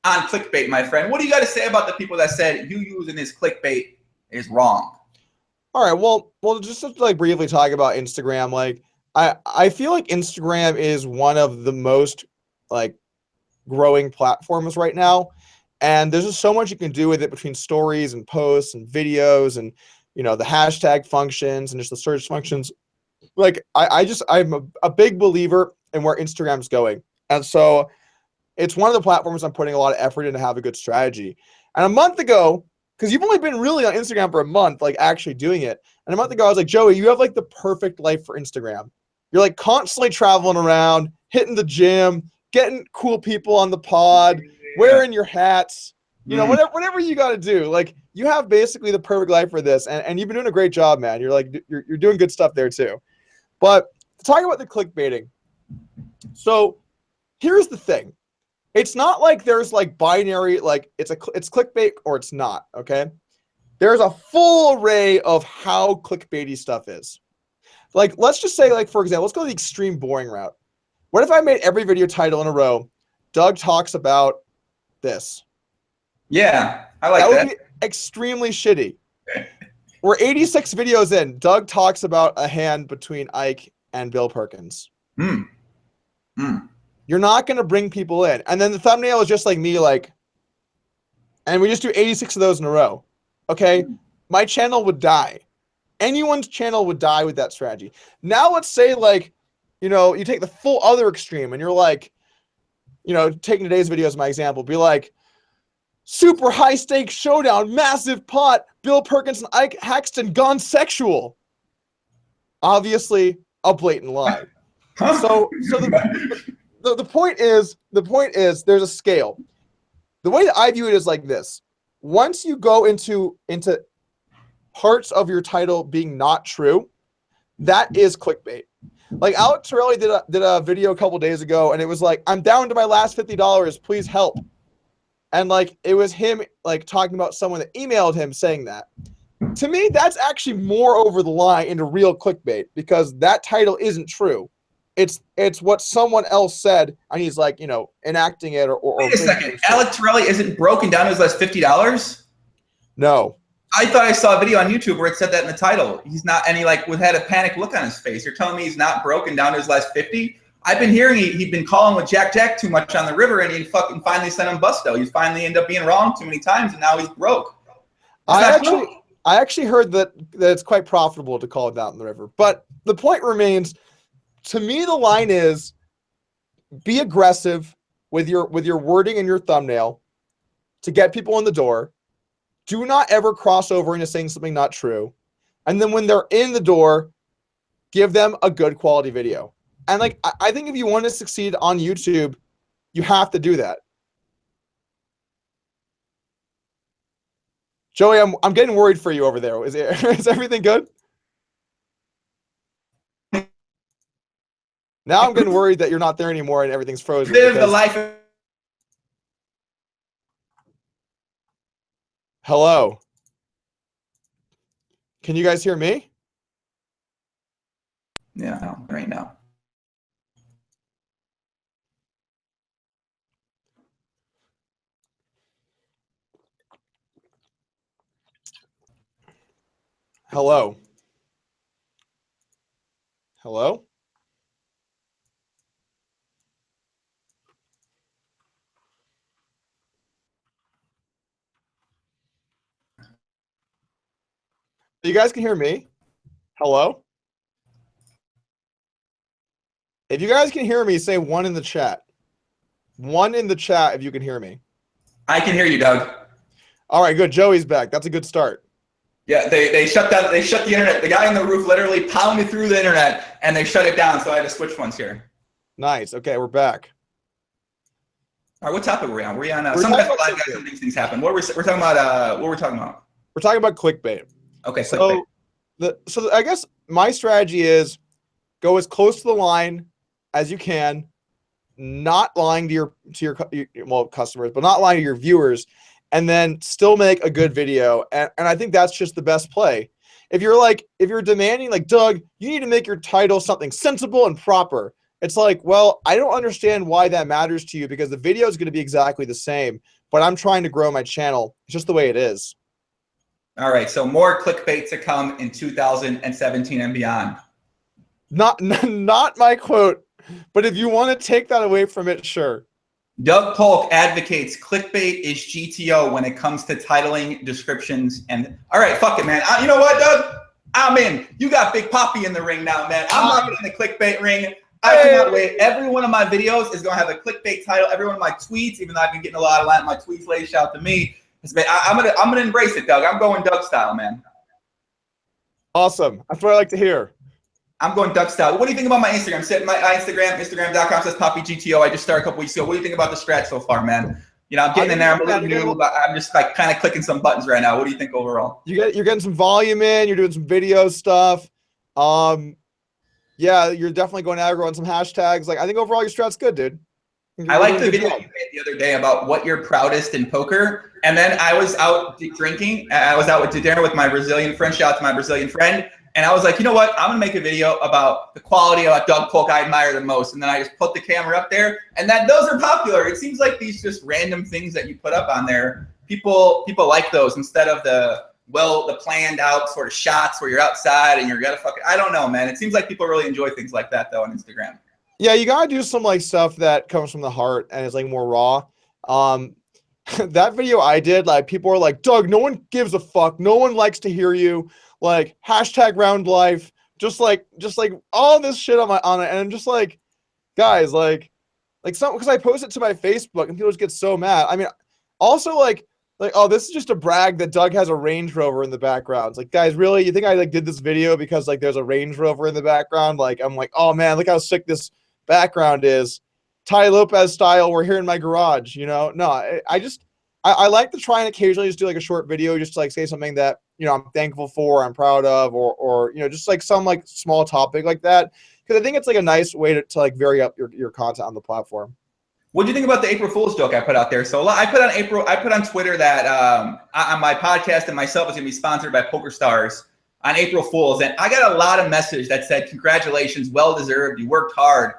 on clickbait, my friend. What do you got to say about the people that said you using this clickbait is wrong? All right, well, just to like briefly talk about Instagram, like I feel like Instagram is one of the most like growing platforms right now, and there's just so much you can do with it between stories and posts and videos and the hashtag functions and just the search functions. Like I'm a big believer in where Instagram's going, and so it's one of the platforms I'm putting a lot of effort in to have a good strategy. And a month ago, because you've only been really on Instagram for a month, like actually doing it. And a month ago, I was like, Joey, you have like the perfect life for Instagram. You're like constantly traveling around, hitting the gym, getting cool people on the pod, wearing your hats, whatever you got to do. Like you have basically the perfect life for this. And you've been doing a great job, man. You're like, you're doing good stuff there too. But talking about the clickbaiting. So here's the thing. It's not like there's like binary, like it's clickbait or it's not, okay? There's a full array of how clickbaity stuff is. Like, let's just say, like, for example, let's go the extreme boring route. What if I made every video title in a row, Doug talks about this? Yeah, I like that. That would be extremely shitty. We're 86 videos in. Doug talks about a hand between Ike and Bill Perkins. You're not going to bring people in. And then the thumbnail is just like me, like, and we just do 86 of those in a row. Okay? My channel would die. Anyone's channel would die with that strategy. Now let's say, like, you take the full other extreme and you're like, taking today's video as my example, be like, super high stakes showdown, massive pot, Bill Perkins and Ike Haxton gone sexual. Obviously, a blatant lie. So the point is there's a scale. The way that I view it is like this. Once you go into parts of your title being not true, that is clickbait. Like Alex Torelli did a video a couple days ago, and it was like, I'm down to my last $50, please help. And like it was him like talking about someone that emailed him saying that. To me, that's actually more over the line into real clickbait because that title isn't true. It's what someone else said, and he's like, enacting it or wait a second. Alex Torelli isn't broken down to his last $50? No. I thought I saw a video on YouTube where it said that in the title. He's not, and he like had a panic look on his face. You're telling me he's not broken down to his last 50? I've been hearing he'd been calling with Jack too much on the river, and he fucking finally sent him busto. He finally ended up being wrong too many times, and now he's broke. I actually heard that it's quite profitable to call it down in the river. But the point remains, to me, the line is be aggressive with your wording and your thumbnail to get people in the door. Do not ever cross over into saying something not true. And then when they're in the door, give them a good quality video. And like I think if you want to succeed on YouTube, you have to do that. Joey, I'm getting worried for you over there. Is everything good? Now I'm getting worried that you're not there anymore and everything's frozen. Live the life. Hello. Can you guys hear me? Yeah, no, right now. Hello. Hello? You guys can hear me? Hello? If you guys can hear me, say 1 in the chat. 1 in the chat if you can hear me. I can hear you, Doug. All right, good. Joey's back. That's a good start. Yeah, they shut the internet. The guy on the roof literally pounded through the internet and they shut it down, so I had to switch ones here. Nice. Okay, we're back. All right, what topic are we on? Sometimes live guys and things happen. We're talking about what we're talking about. We're talking about clickbait. Okay, clickbait. So I guess my strategy is go as close to the line as you can, not lying to your customers, but not lying to your viewers, and then still make a good video. And I think that's just the best play. If you're demanding like, Doug, you need to make your title something sensible and proper. It's like, well, I don't understand why that matters to you because the video is going to be exactly the same, but I'm trying to grow my channel. It's just the way it is. All right, so more clickbait to come in 2017 and beyond. Not my quote, but if you want to take that away from it, sure. Doug Polk advocates clickbait is GTO when it comes to titling, descriptions, and all right, fuck it, man. You know what, Doug? I'm in. You got Big Poppy in the ring now, man. I'm not in the clickbait ring. I cannot wait. Every one of my videos is going to have a clickbait title. Every one of my tweets, even though I've been getting a lot of my tweets lately, shout out to me. I'm gonna embrace it, Doug. I'm going Doug style, man. Awesome. That's what I like to hear. I'm going Doug style. What do you think about my Instagram? My Instagram, Instagram.com says PoppyGTO. I just started a couple weeks ago. What do you think about the strat so far, man? You know, I'm getting in there. I'm a little new, but I'm just like kind of clicking some buttons right now. What do you think overall? You're getting some volume in. You're doing some video stuff. Yeah, you're definitely going aggro on some hashtags. Like, I think overall your strat's good, dude. I like the video you made the other day about what you're proudest in poker. And then I was out drinking. I was out to dinner with my Brazilian friend. Shout out to my Brazilian friend. And I was like, you know what? I'm going to make a video about the quality of Doug Polk I admire the most. And then I just put the camera up there. And those are popular. It seems like these just random things that you put up on there, people like those instead of the planned out sort of shots where you're outside and you're going to I don't know, man. It seems like people really enjoy things like that, though, on Instagram. Yeah, you got to do some like stuff that comes from the heart and is like more raw. That video I did, like people were like, Doug, no one gives a fuck. No one likes to hear you. Like hashtag round life, just like all this shit on it. And I'm just like, guys, like some, because I post it to my Facebook and people just get so mad. I mean, also like, oh, this is just a brag that Doug has a Range Rover in the background. It's like, guys, really? You think I like did this video because like there's a Range Rover in the background? Like, I'm like, oh man, look how sick this background is. Ty Lopez style, we're here in my garage, you know? No, I like to try and occasionally just do like a short video just to like say something that, you know, I'm thankful for, I'm proud of, or you know, just like some like small topic like that. Because I think it's like a nice way to like vary up your content on the platform. What do you think about the April Fool's joke I put out there? So I put on Twitter that on my podcast and myself is going to be sponsored by PokerStars on April Fool's. And I got a lot of message that said, congratulations, well-deserved, you worked hard.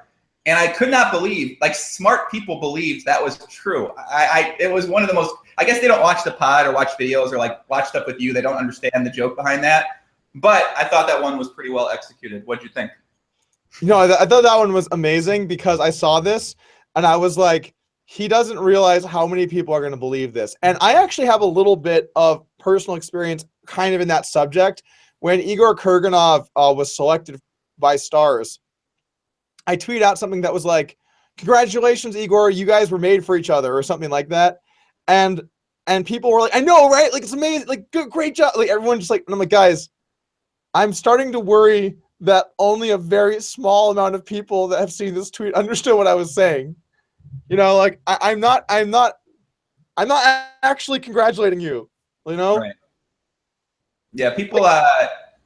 And I could not believe, like smart people believed that was true. It was one of the most, I guess they don't watch the pod or watch videos or like watch stuff with you. They don't understand the joke behind that. But I thought that one was pretty well executed. What'd you think? You know, I thought that one was amazing because I saw this and I was like, he doesn't realize how many people are going to believe this. And I actually have a little bit of personal experience kind of in that subject. When Igor Kurganov was selected by Stars, I tweeted out something that was like, congratulations, Igor, you guys were made for each other or something like that. And people were like, I know, right? Like, it's amazing. Like, good, great job. Like, everyone just like, and I'm like, guys, I'm starting to worry that only a very small amount of people that have seen this tweet understood what I was saying. You know, like, I'm not actually congratulating you, you know? Right. Yeah, people,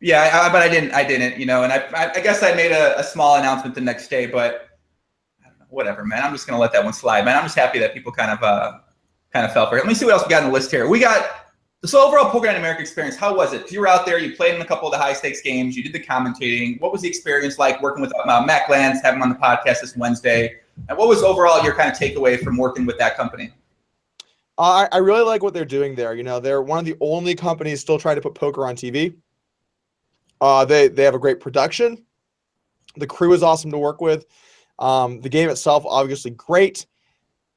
yeah, but I didn't, you know, and I guess I made a small announcement the next day, but I don't know, whatever, man. I'm just going to let that one slide, man. I'm just happy that people kind of fell for it. Let me see what else we got on the list here. We got, so overall Poker Night in America experience, how was it? 'Cause you were out there, you played in a couple of the high stakes games, you did the commentating. What was the experience like working with Mac Lance, having him on the podcast this Wednesday? And what was overall your kind of takeaway from working with that company? I really like what they're doing there. You know, they're one of the only companies still trying to put poker on TV. They have a great production. The crew is awesome to work with. The game itself, obviously great.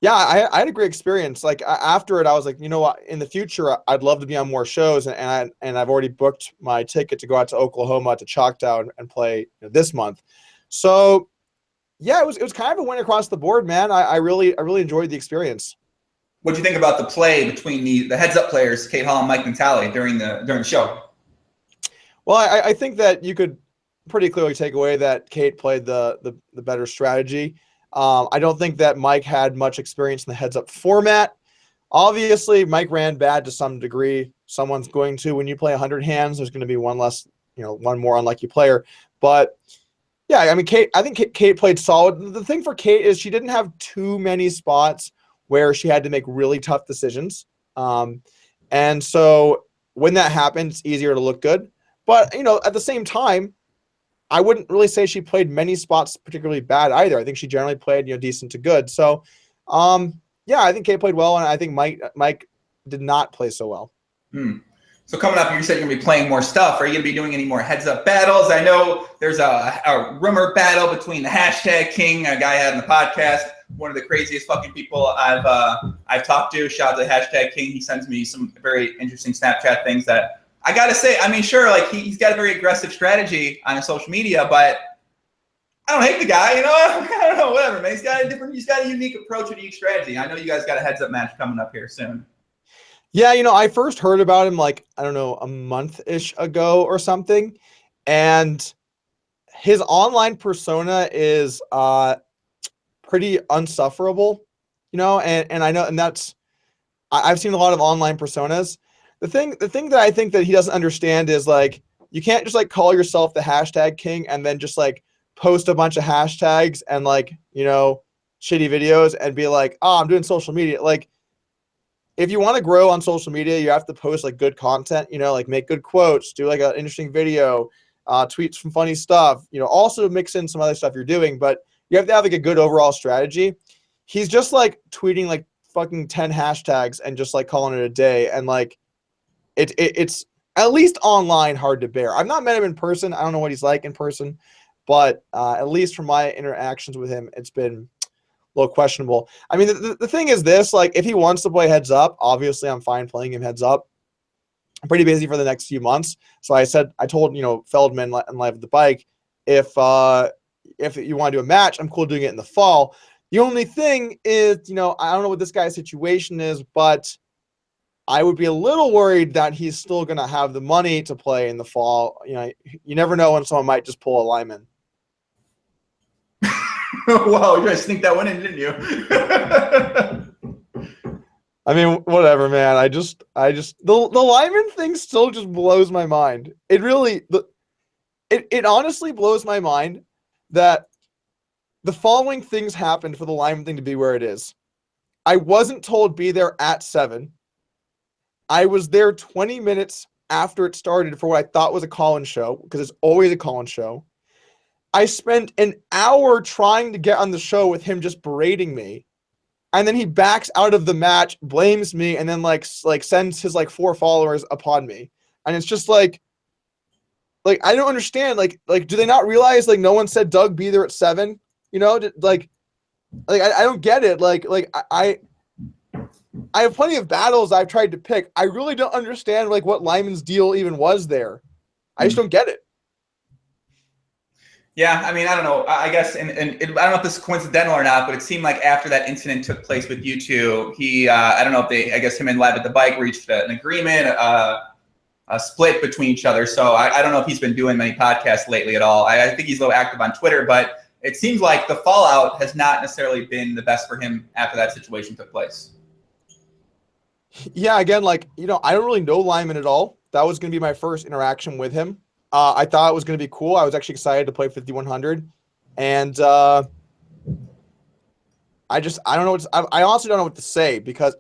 Yeah, I had a great experience. Like after it, I was like, you know what? In the future, I'd love to be on more shows, and I've already booked my ticket to go out to Oklahoma to Choctaw and play this month. So, yeah, it was kind of a win across the board, man. I really enjoyed the experience. What do you think about the play between the heads-up players, Kate Hall and Mike Natale, during the show? Well, I think that you could pretty clearly take away that Kate played the better strategy. I don't think that Mike had much experience in the heads-up format. Obviously, Mike ran bad to some degree. Someone's going to. When you play 100 hands, there's going to be one less, one more unlucky player. But yeah, I mean, I think Kate played solid. The thing for Kate is she didn't have too many spots where she had to make really tough decisions. And so when that happens, it's easier to look good. But, at the same time, I wouldn't really say she played many spots particularly bad either. I think she generally played, decent to good. So, yeah, I think Kate played well, and I think Mike did not play so well. So coming up, you said you're going to be playing more stuff. Are you going to be doing any more heads-up battles? I know there's a rumor battle between the hashtag king, a guy I had in the podcast, one of the craziest fucking people I've talked to. Shout out to hashtag king. He sends me some very interesting Snapchat things that I got to say, I mean, sure, like he's got a very aggressive strategy on his social media, but I don't hate the guy, I don't know, whatever, man. He's got a unique approach to each strategy. I know you guys got a heads-up match coming up here soon. Yeah, I first heard about him like, I don't know, a month-ish ago or something. And his online persona is pretty unsufferable, and I know, and I've seen a lot of online personas. The thing that I think that he doesn't understand is like, you can't just like call yourself the hashtag king and then just like post a bunch of hashtags and like, shitty videos and be like, oh, I'm doing social media. Like, if you want to grow on social media, you have to post like good content, like make good quotes, do like an interesting video, tweet some funny stuff, also mix in some other stuff you're doing, but you have to have like a good overall strategy. He's just like tweeting like fucking 10 hashtags and just like calling it a day. And like, it's at least online hard to bear. I've not met him in person. I don't know what he's like in person, but at least from my interactions with him, it's been a little questionable. I mean, the thing is this, like, if he wants to play heads up, obviously I'm fine playing him heads up. I'm pretty busy for the next few months. So I told, Feldman and Live at the Bike, if you want to do a match, I'm cool doing it in the fall. The only thing is, I don't know what this guy's situation is, but I would be a little worried that he's still going to have the money to play in the fall. You never know when someone might just pull a Lyman. Wow, you guys sneaked that one in, didn't you? I mean, whatever, man. The Lyman thing still just blows my mind. It honestly blows my mind that the following things happened for the Lyman thing to be where it is. I wasn't told be there at 7. I was there 20 minutes after it started for what I thought was a call-in show, because it's always a call-in show. I spent an hour trying to get on the show with him just berating me. And then he backs out of the match, blames me, and then like sends his like 4 followers upon me. And it's just like I don't understand. Like do they not realize like no one said Doug be there at 7? I don't get it. I have plenty of battles I've tried to pick. I really don't understand like what Lyman's deal even was there. I just don't get it. Yeah, I mean, I don't know. I guess, and I don't know if this is coincidental or not, but it seemed like after that incident took place with you two, he, I don't know if I guess him and Live at the Bike reached an agreement, a split between each other. So I don't know if he's been doing many podcasts lately at all. I think he's a little active on Twitter, but it seems like the fallout has not necessarily been the best for him after that situation took place. Yeah, again, I don't really know Lyman at all. That was going to be my first interaction with him. I thought it was going to be cool. I was actually excited to play 5100, and I don't know. I honestly don't know what to say, because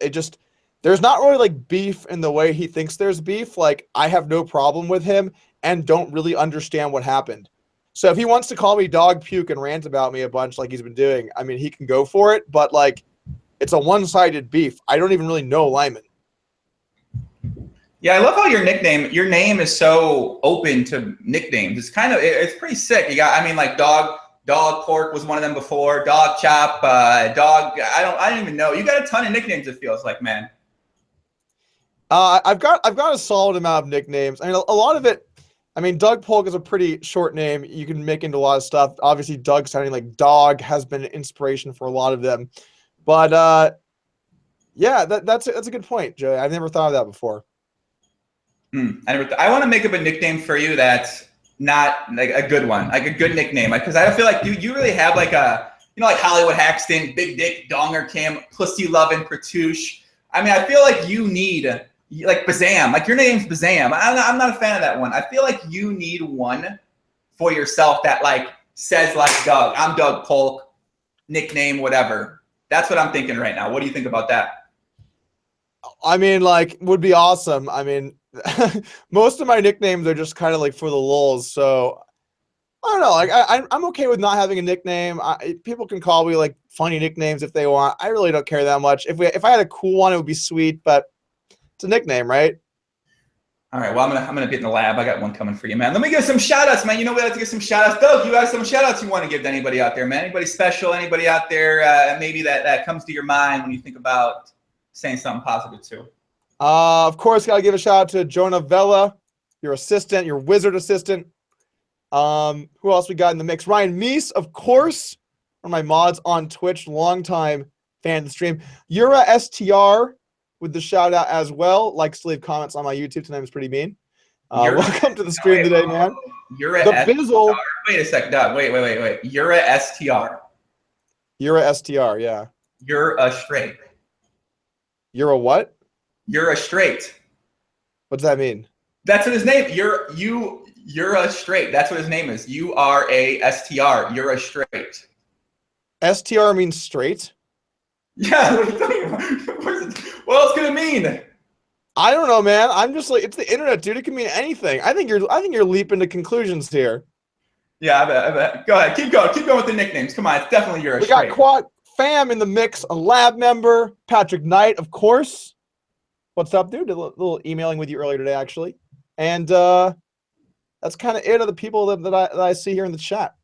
there's not really like beef in the way he thinks there's beef. Like, I have no problem with him and don't really understand what happened. So if he wants to call me dog puke and rant about me a bunch like he's been doing, I mean, he can go for it. But like, it's a one-sided beef. I don't even really know Lyman. Yeah, I love how your name is so open to nicknames. It's pretty sick. You got, I mean, like Dog Pork was one of them before. Dog Chop, Dog. I don't even know. You got a ton of nicknames. It feels like, man. I've got a solid amount of nicknames. I mean, a lot of it. I mean, Doug Polk is a pretty short name. You can make into a lot of stuff. Obviously, Doug sounding like dog has been an inspiration for a lot of them. But yeah, that's a good point, Joey. I've never thought of that before. I want to make up a nickname for you that's not like a good one, like a good nickname. Because I feel like, dude, you really have like like Hollywood Haxton, Big Dick, Donger Cam, Pussy Lovin', Pratouche. I mean, I feel like you need like Bazam. Like, your name's Bazam. I'm not a fan of that one. I feel like you need one for yourself that like says like Doug. I'm Doug Polk, nickname, whatever. That's what I'm thinking right now. What do you think about that? I mean, like, would be awesome. I mean, most of my nicknames are just kind of like for the lulz. So I don't know. Like I'm okay with not having a nickname. People can call me like funny nicknames if they want. I really don't care that much. If I had a cool one, it would be sweet, but it's a nickname, right? All right, well, I'm gonna get in the lab. I got one coming for you, man. Let me give some shout outs, man. You know we have to give some shout outs. Doug, you have some shout outs you want to give to anybody out there, man? Anybody special, anybody out there maybe that comes to your mind when you think about saying something positive too? Of course, got to give a shout out to Jonah Vella, your assistant, your wizard assistant. Who else we got in the mix? Ryan Meese, of course, one of my mods on Twitch, longtime fan of the stream. Yura STR with the shout out as well. Likes to leave comments on my YouTube. Tonight was pretty mean. Welcome to the stream today, man. Yura the STR. Bizzle. Wait a second, Doug. Wait. Yura STR. Yura STR, yeah. You're a straight. You're a what? You're a straight. What does that mean? That's what his name. You're a straight. That's what his name is. URASTR. You're a straight. STR means straight? Yeah. What else could it mean? I don't know, man. I'm just like, it's the internet, dude. It can mean anything. I think you're leaping to conclusions here. Yeah, I bet. Go ahead. Keep going with the nicknames. Come on, it's definitely you're a straight. We got Quad Fam in the mix, a lab member, Patrick Knight, of course. What's up, dude? Did a little emailing with you earlier today, actually. And that's kind of it of the people that I see here in the chat.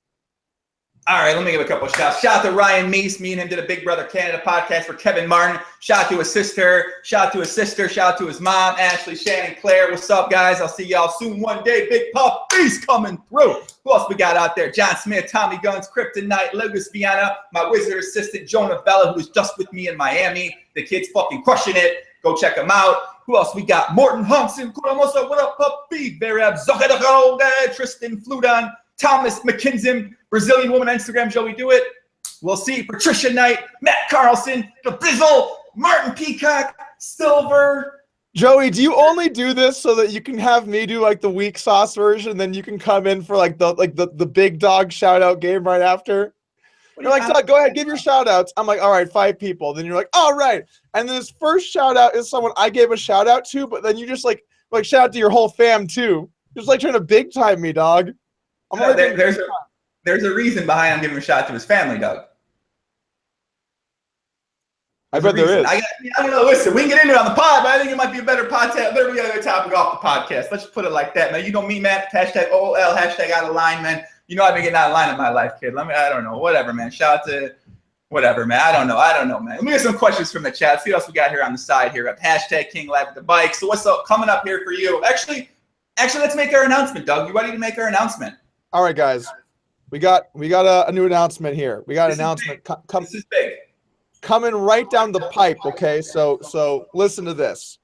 All right, let me give a couple of shouts. Shout out to Ryan Meese. Me and him did a Big Brother Canada podcast for Kevin Martin. Shout out to his sister. Shout out to his sister. Shout out to his mom, Ashley, Shannon, Claire. What's up, guys? I'll see y'all soon one day. Big Puppy's coming through. Who else we got out there? John Smith, Tommy Guns, Kryptonite, Lucas Viana, my wizard assistant, Jonah Bella, who was just with me in Miami. The kid's fucking crushing it. Go check him out. Who else we got? Morton Humpson, Kuramosa, what up, Puppy? Verab, Zohedagode, Tristan Fludon, Thomas McKinson, Brazilian woman on Instagram, Joey Do It. We'll see. Patricia Knight, Matt Carlson, The Bizzle, Martin Peacock, Silver. Joey, do you only do this so that you can have me do like the weak sauce version, and then you can come in for like the big dog shout out game right after? You're like, Doug, go ahead, give your shout outs. I'm like, all right, 5 people. Then you're like, all right. And then this first shout out is someone I gave a shout out to, but then you just like shout out to your whole fam too. Just like trying to big time me, dog. There's a reason behind him giving a shout out to his family, Doug. I bet there is. I don't know. Listen, we can get into it on the pod, but I think it might be a better podcast. There we got a topic off the podcast. Let's just put it like that, man. You know me, man. Hashtag OL, hashtag out of line, man. You know I've been getting out of line in my life, kid. I don't know. Whatever, man. Shout out to whatever, man. I don't know, man. Let me get some questions from the chat. See what else we got here on the side here. Hashtag King Live with the Bike. So what's up coming up here for you? Actually, let's make our announcement, Doug. You ready to make our announcement? All right, guys. We got a new announcement here. We got an announcement. This is big. Coming right down the pipe, okay? So listen to this.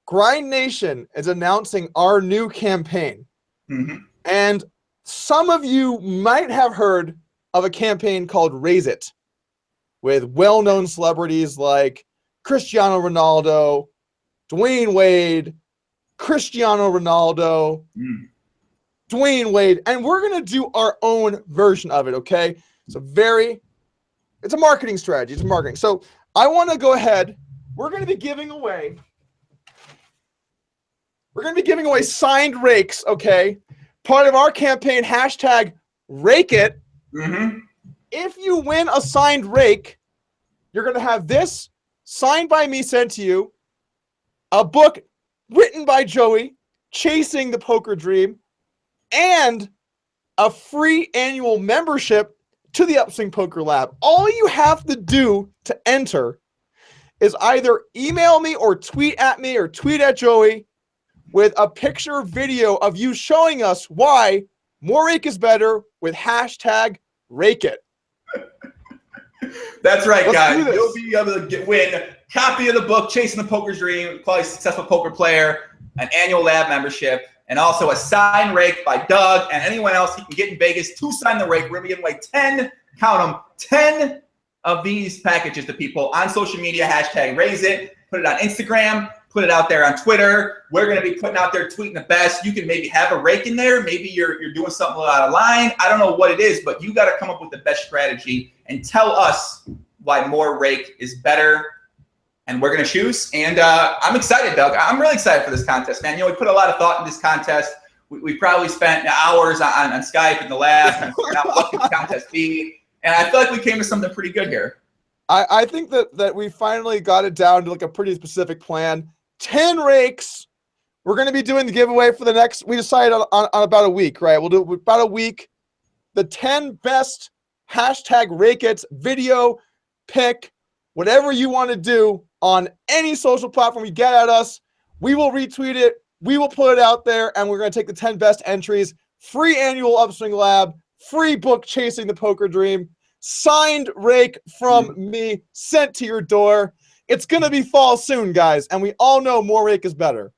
Grind Nation is announcing our new campaign. Mm-hmm. And some of you might have heard of a campaign called Raise It with well-known celebrities like Cristiano Ronaldo, Dwayne Wade, Cristiano Ronaldo, Dwayne Wade, and we're going to do our own version of it, okay? It's a marketing strategy. It's marketing. So I want to go ahead. We're going to be giving away signed rakes, okay? Part of our campaign, hashtag Rake It. Mm-hmm. If you win a signed rake, you're going to have this signed by me sent to you, a book written by Joey, Chasing the Poker Dream, and a free annual membership to the Upswing Poker Lab. All you have to do to enter is either email me or tweet at me or tweet at Joey with a picture video of you showing us why more rake is better with hashtag Rake It. That's right, guys. You'll be able to win a copy of the book, Chasing the Poker Dream, Quality Successful Poker Player, an annual lab membership, and also a signed rake by Doug and anyone else he can get in Vegas to sign the rake. We're going to be giving away 10, count them, 10 of these packages to people on social media, hashtag Raise It, put it on Instagram, put it out there on Twitter. We're going to be putting out there, tweeting the best. You can maybe have a rake in there. Maybe you're doing something a little out of line. I don't know what it is, but you got to come up with the best strategy and tell us why more rake is better. And we're going to choose. And I'm excited, Doug. I'm really excited for this contest, man. You know, we put a lot of thought in this contest. we probably spent hours on Skype in the lab trying to figure out what could the contest be. And I feel like we came to something pretty good here. I think that we finally got it down to like a pretty specific plan. 10 rakes. We're going to be doing the giveaway for the next, we decided on about a week, right? We'll do about a week. The 10 best hashtag Rakeits video pick, whatever you want to do on any social platform you get at us. We will retweet it. We will put it out there, and we're going to take the 10 best entries. Free annual Upswing Lab, free book Chasing the Poker Dream, signed Rake from me, sent to your door. It's going to be fall soon, guys, and we all know more Rake is better.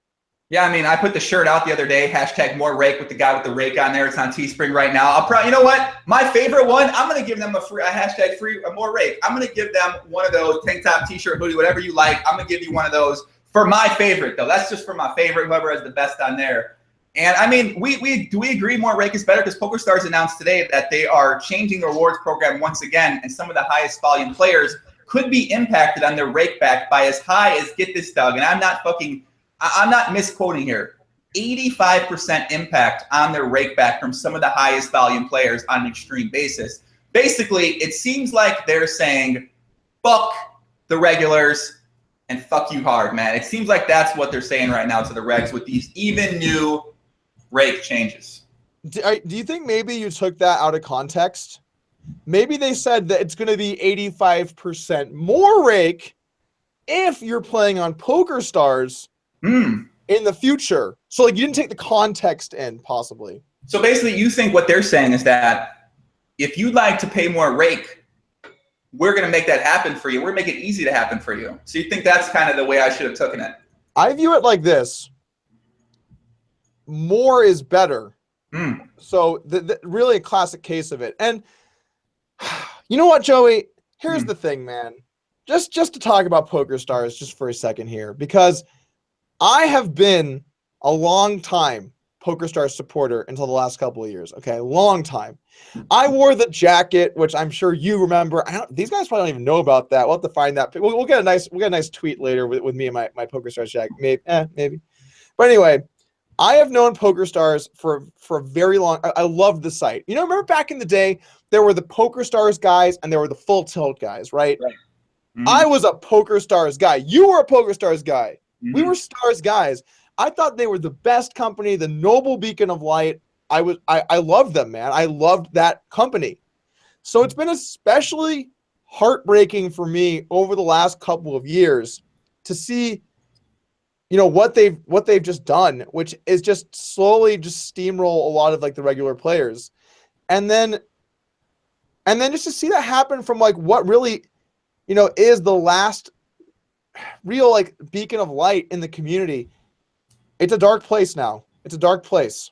Yeah, I mean, I put the shirt out the other day, hashtag more Rake with the guy with the rake on there. It's on Teespring right now. I'll probably, you know what? My favorite one, I'm going to give them a hashtag free, more Rake. I'm going to give them one of those tank top, t-shirt, hoodie, whatever you like. I'm going to give you one of those for my favorite, though. That's just for my favorite, whoever has the best on there. And I mean, do we agree more Rake is better? Because PokerStars announced today that they are changing the rewards program once again, and some of the highest volume players could be impacted on their rake back by as high as, get this, Doug, and I'm not misquoting here, 85% impact on their rake back from some of the highest volume players on an extreme basis. Basically, it seems like they're saying, fuck the regulars and fuck you hard, man. It seems like that's what they're saying right now to the regs with these even new rake changes. Do you think maybe you took that out of context? Maybe they said that it's going to be 85% more rake if you're playing on PokerStars in the future. So like you didn't take the context in, possibly. So basically you think what they're saying is that if you'd like to pay more rake, we're going to make that happen for you. We're going to make it easy to happen for you. So you think that's kind of the way I should have taken it? I view it like this. More is better. So really a classic case of it. And you know what, Joey? Here's the thing, man. Just to talk about PokerStars just for a second here, because I have been a long time PokerStars supporter until the last couple of years. Okay, long time. I wore the jacket, which I'm sure you remember. These guys probably don't even know about that. We'll have to find that. We'll get a nice tweet later with me and my PokerStars jacket. Maybe. But anyway, I have known PokerStars for a very long. I loved the site. You know, remember back in the day, there were the PokerStars guys and there were the Full Tilt guys, right? I was a PokerStars guy. You were a PokerStars guy. We were Stars guys. I thought they were the best company, the noble beacon of light. I loved them, man. I loved that company. So it's been especially heartbreaking for me over the last couple of years to see, you know, what they've just done, which is just slowly just steamroll a lot of like the regular players. And then just to see that happen from like what really, you know, is the last real like beacon of light in the community. It's a dark place now. It's a dark place.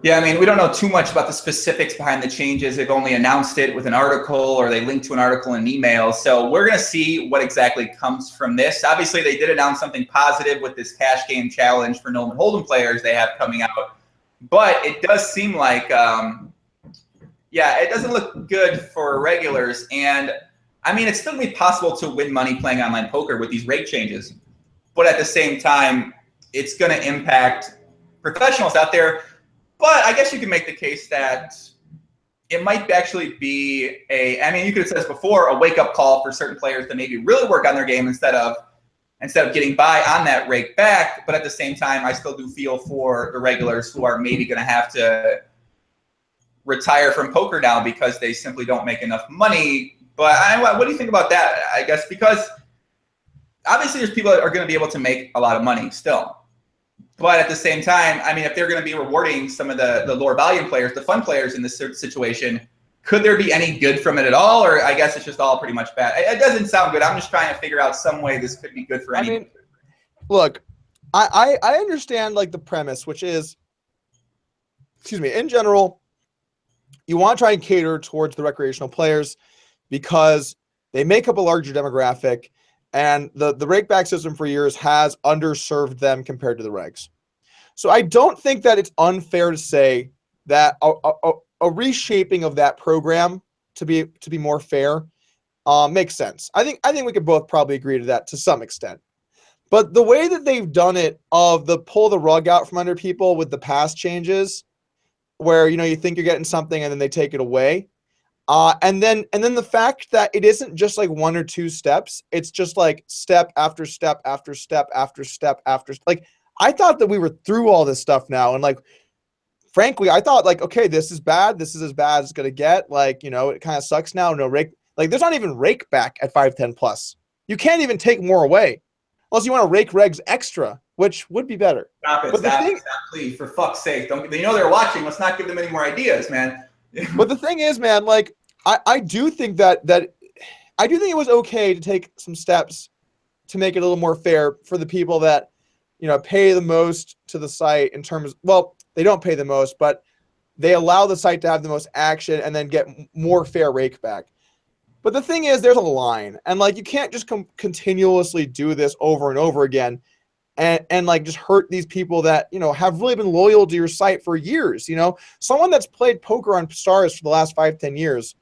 Yeah, I mean, we don't know too much about the specifics behind the changes. They've only announced it with an article, or they linked to an article in an email. So we're going to see what exactly comes from this. Obviously, they did announce something positive with this cash game challenge for no-limit hold'em players they have coming out. But it does seem like, yeah, it doesn't look good for regulars. And I mean, it's still going to be possible to win money playing online poker with these rate changes. But at the same time, it's going to impact professionals out there. But I guess you can make the case that it might actually be I mean, you could have said this before, a wake-up call for certain players to maybe really work on their game instead of getting by on that rake back. But at the same time, I still do feel for the regulars who are maybe going to have to retire from poker now because they simply don't make enough money. But what do you think about that? I guess because obviously there's people that are going to be able to make a lot of money still. But at the same time, I mean, if they're going to be rewarding some of the lower volume players, the fun players in this situation, could there be any good from it at all? Or I guess it's just all pretty much bad. It doesn't sound good. I'm just trying to figure out some way this could be good for anyone. I mean, look, I understand like the premise, which is, excuse me, in general, you want to try and cater towards the recreational players because they make up a larger demographic. And the rakeback system for years has underserved them compared to the regs. So I don't think that it's unfair to say that a reshaping of that program to be more fair makes sense. I think we could both probably agree to that to some extent. But the way that they've done it of the pull the rug out from under people with the pass changes, where, you think you're getting something and then they take it away. And then the fact that it isn't just like one or two steps, it's just like step after step after step after step after, like, I thought that we were through all this stuff now. And like, frankly, I thought like, okay, this is bad. This is as bad as it's going to get. Like, it kind of sucks now. No rake. Like, there's not even rake back at 510 plus. You can't even take more away unless you want to rake regs extra, which would be better. Stop it. Stop, please. For fuck's sake. Don't, they're watching. Let's not give them any more ideas, man. But the thing is, man, like, I do think that I do think it was okay to take some steps to make it a little more fair for the people that, pay the most to the site in terms, well, they don't pay the most, but they allow the site to have the most action and then get more fair rake back. But the thing is, there's a line, and like, you can't just continuously do this over and over again and like just hurt these people that, have really been loyal to your site for years. Someone that's played poker on stars for the last 5-10 years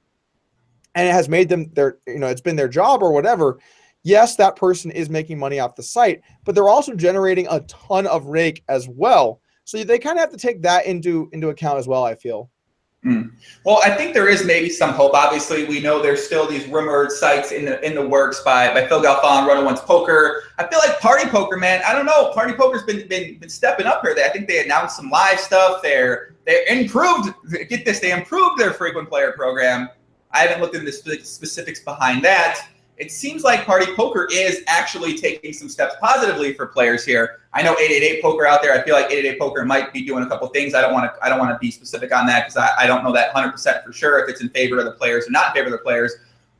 and it has made them it's been their job or whatever. Yes, that person is making money off the site, but they're also generating a ton of rake as well. So they kind of have to take that into account as well, I feel. Well, I think there is maybe some hope. Obviously, we know there's still these rumored sites in the works by Phil Galfond, Run Once Poker. I feel like Party Poker, man. I don't know. Party Poker's been stepping up here. I think they announced some live stuff. They improved. Get this, they improved their frequent player program. I haven't looked into the specifics behind that. It seems like Party Poker is actually taking some steps positively for players here. I know 888 Poker out there. I feel like 888 Poker might be doing a couple things. I don't want to be specific on that because I don't know that 100% for sure if it's in favor of the players or not in favor of the players.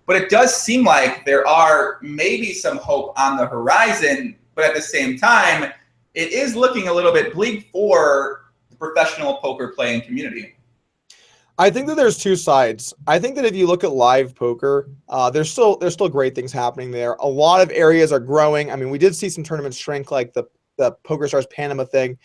But it does seem like there are maybe some hope on the horizon. But at the same time, it is looking a little bit bleak for the professional poker playing community. I think that there's two sides. I think that if you look at live poker, there's still great things happening there. A lot of areas are growing. I mean, we did see some tournaments shrink, like the PokerStars Panama thing,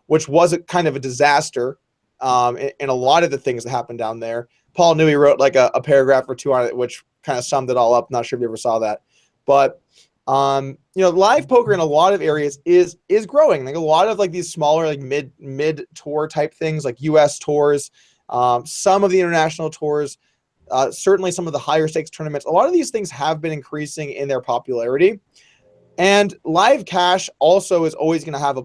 which was kind of a disaster in a lot of the things that happened down there. Paul Newey wrote like a paragraph or two on it, which kind of summed it all up. Not sure if you ever saw that. But live poker in a lot of areas is growing. Like a lot of like these smaller, like mid tour type things, like US tours. Some of the international tours, certainly some of the higher stakes tournaments, a lot of these things have been increasing in their popularity. And live cash also is always going to have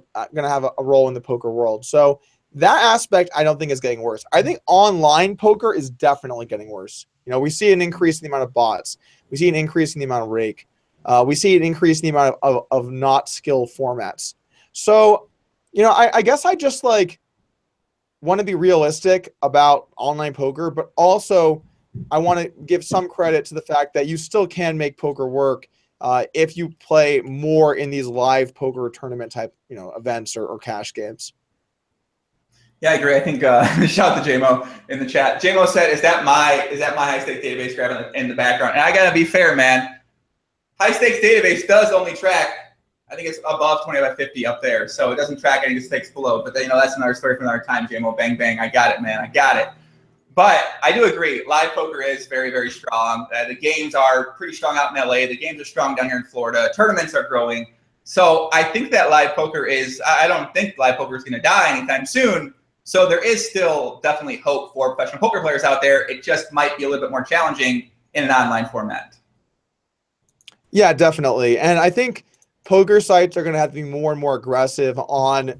a role in the poker world. So that aspect, I don't think is getting worse. I think online poker is definitely getting worse. We see an increase in the amount of bots. We see an increase in the amount of rake. We see an increase in the amount of not skill formats. So, I guess I just like want to be realistic about online poker, but also I want to give some credit to the fact that you still can make poker work if you play more in these live poker tournament type, events or cash games. Yeah, I agree. I think shout out to JMO in the chat. JMO said, "Is that my high stakes database graph in the background?" And I gotta be fair, man. High stakes database does only track, I think it's above 20 by 50 up there. So it doesn't track any stakes below. But that's another story for another time, JMO. Bang, bang. I got it, man. I got it. But I do agree. Live poker is very, very strong. The games are pretty strong out in LA. The games are strong down here in Florida. Tournaments are growing. So I think that live poker I don't think live poker is going to die anytime soon. So there is still definitely hope for professional poker players out there. It just might be a little bit more challenging in an online format. Yeah, definitely. And I think poker sites are going to have to be more and more aggressive on,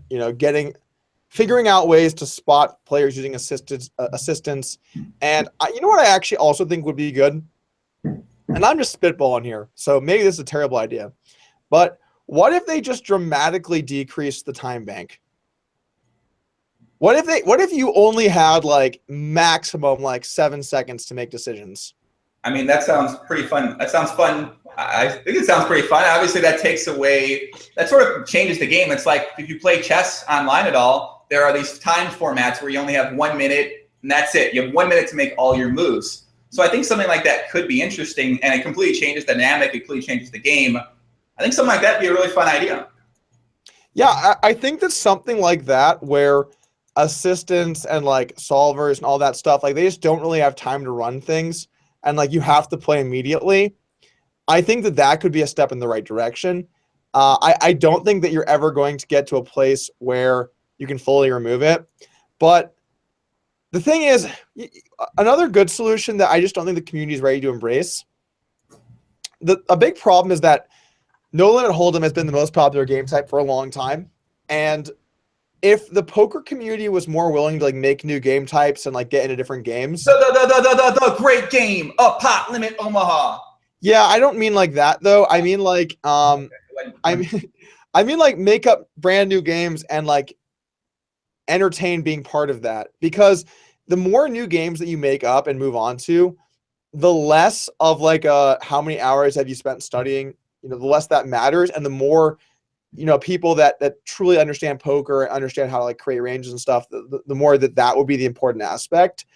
figuring out ways to spot players using assistance. And what I actually also think would be good, and I'm just spitballing here, so maybe this is a terrible idea, but what if they just dramatically decrease the time bank? What if you only had like maximum like 7 seconds to make decisions? I mean, that sounds pretty fun. That sounds fun. I think it sounds pretty fun. Obviously, that sort of changes the game. It's like if you play chess online at all, there are these timed formats where you only have 1 minute and that's it. You have 1 minute to make all your moves. So I think something like that could be interesting, and it completely changes the dynamic. It completely changes the game. I think something like that would be a really fun idea. Yeah, I think that something like that where assistants and like solvers and all that stuff, like they just don't really have time to run things and like you have to play immediately. I think that could be a step in the right direction. I don't think that you're ever going to get to a place where you can fully remove it. But the thing is, another good solution that I just don't think the community is ready to embrace. A big problem is that No Limit Hold'em has been the most popular game type for a long time, and if the poker community was more willing to like make new game types and like get into different games, the great game, a pot limit Omaha. Yeah, I don't mean like that though. I mean like I mean like make up brand new games and like entertain being part of that, because the more new games that you make up and move on to, the less of like how many hours have you spent studying, the less that matters, and the more people that truly understand poker and understand how to like create ranges and stuff, the more that would be the important aspect.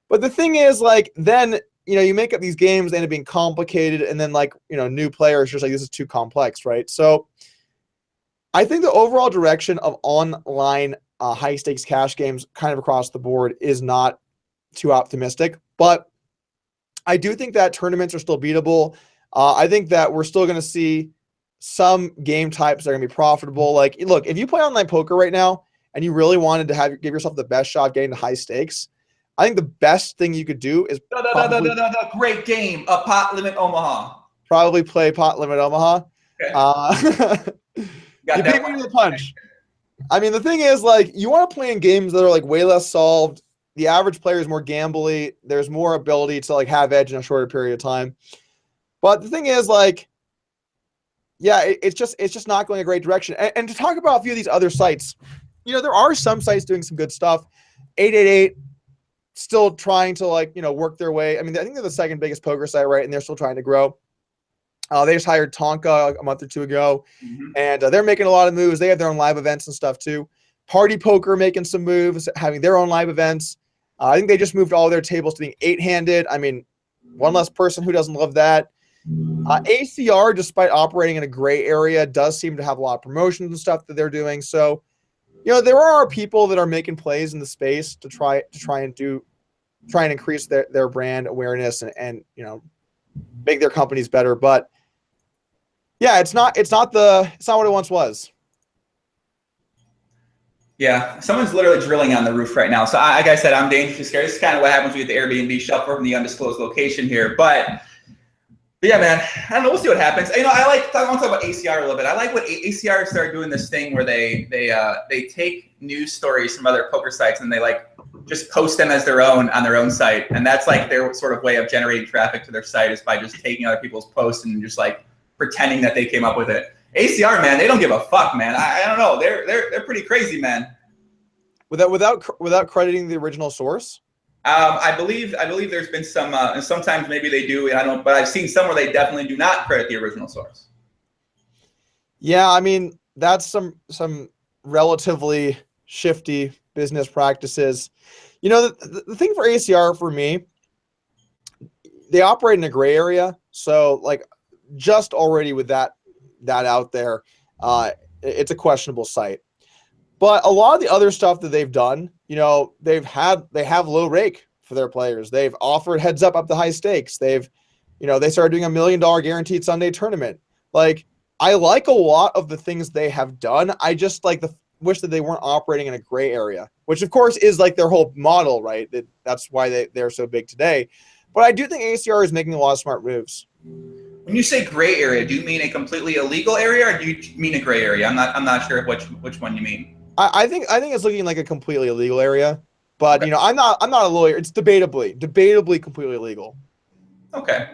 But the thing is, like, then you make up these games, they end up being complicated, and then like new players just like, this is too complex, right? So I think the overall direction of online high stakes cash games kind of across the board is not too optimistic, but I do think that tournaments are still beatable. I think that we're still going to see some game types that are going to be profitable. Like, look, if you play online poker right now and you really wanted to give yourself the best shot getting to high stakes, I think the best thing you could do is the great game, a pot limit Omaha. Probably play pot limit Omaha. Okay. You beat me to the punch. I mean, the thing is, like, you want to play in games that are like way less solved. The average player is more gambly. There's more ability to like have edge in a shorter period of time. But the thing is, like, yeah, it's just not going a great direction. And to talk about a few of these other sites, there are some sites doing some good stuff. 888 still trying to like, work their way. I mean, I think they're the second biggest poker site, right? And they're still trying to grow. They just hired Tonka a month or two ago, and they're making a lot of moves. They have their own live events and stuff too. Party Poker making some moves, having their own live events. I think they just moved all their tables to being 8-handed. I mean, one less person who doesn't love that. ACR, despite operating in a gray area, does seem to have a lot of promotions and stuff that they're doing. So, there are people that are making plays in the space to try and increase their brand awareness and make their companies better. But yeah, it's not what it once was. Yeah, someone's literally drilling on the roof right now. So like I said, I'm dangerously scared. This is kind of what happens when you get the Airbnb shuffle from the undisclosed location here. But yeah, man, I don't know. We'll see what happens. I want to talk about ACR a little bit. I like what ACR started doing this thing where they take news stories from other poker sites and they like just post them as their own on their own site. And that's like their sort of way of generating traffic to their site, is by just taking other people's posts and just like pretending that they came up with it. ACR, man, they don't give a fuck, man. I don't know. They're pretty crazy, man. Without crediting the original source. I believe there's been some, and sometimes maybe they do. I don't, but I've seen some where they definitely do not credit the original source. Yeah, I mean, that's some relatively shifty business practices. The thing for ACR for me, they operate in a gray area. So like, just already with that out there, it's a questionable site. But a lot of the other stuff that they've done, they have low rake for their players. They've offered heads up to high stakes. They started doing $1 million guaranteed Sunday tournament. Like, I like a lot of the things they have done. I just wish that they weren't operating in a gray area, which of course is like their whole model, right? That's why they're so big today. But I do think ACR is making a lot of smart moves. When you say gray area, do you mean a completely illegal area, or do you mean a gray area? I'm not sure which one you mean. I think it's looking like a completely illegal area, but okay. I'm not a lawyer. It's debatably completely illegal. Okay.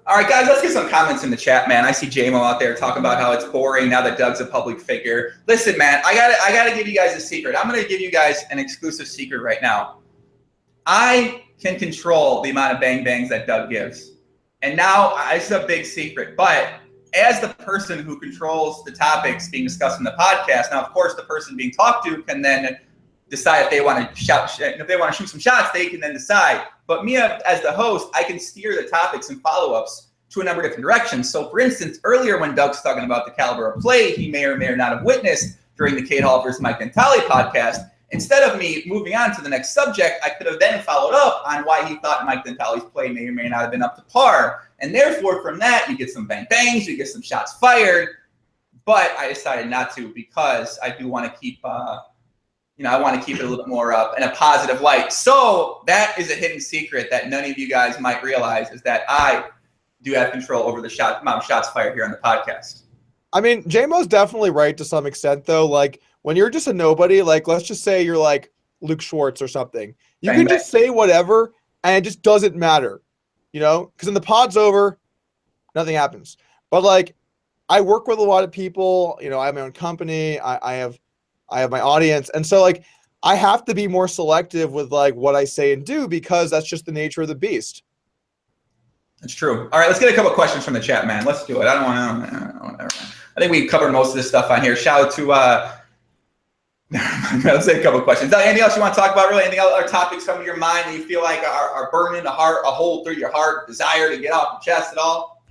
All right, guys, let's get some comments in the chat, man. I see JMO out there talking about how it's boring now that Doug's a public figure. Listen, man, I gotta give you guys a secret. I'm gonna give you guys an exclusive secret right now. I can control the amount of bang bangs that Doug gives. And now, this is a big secret, but as the person who controls the topics being discussed in the podcast, now, of course, the person being talked to can then decide if they want to shoot some shots, they can then decide. But me as the host, I can steer the topics and follow-ups to a number of different directions. So, for instance, earlier when Doug's talking about the caliber of play he may or may not have witnessed during the Kate Hall versus Mike Dentale podcast, instead of me moving on to the next subject, I could have then followed up on why he thought Mike Dentale's play may or may not have been up to par. And therefore, from that, you get some bang bangs, you get some shots fired. but I decided not to because I do want to keep, I want to keep it a little bit more up in a positive light. So that is a hidden secret that none of you guys might realize is that I do have control over the amount of shots fired here on the podcast. I mean, J-Mo's definitely right to some extent, though. Like, when you're just a nobody, like, let's just say you're like Luke Schwartz or something. You can just say whatever, and it just doesn't matter, because when the pod's over, nothing happens. But, like, I work with a lot of people. I have my own company. I have my audience. And so, like, I have to be more selective with, like, what I say and do because that's just the nature of the beast. That's true. All right, let's get a couple questions from the chat, man. Let's do it. I don't want to, whatever. I think we covered most of this stuff on here. Shout out to, let's say a couple questions. Anything else you want to talk about, really? Anything other topics come to your mind that you feel like are burning a hole through your heart, desire to get off the chest at all?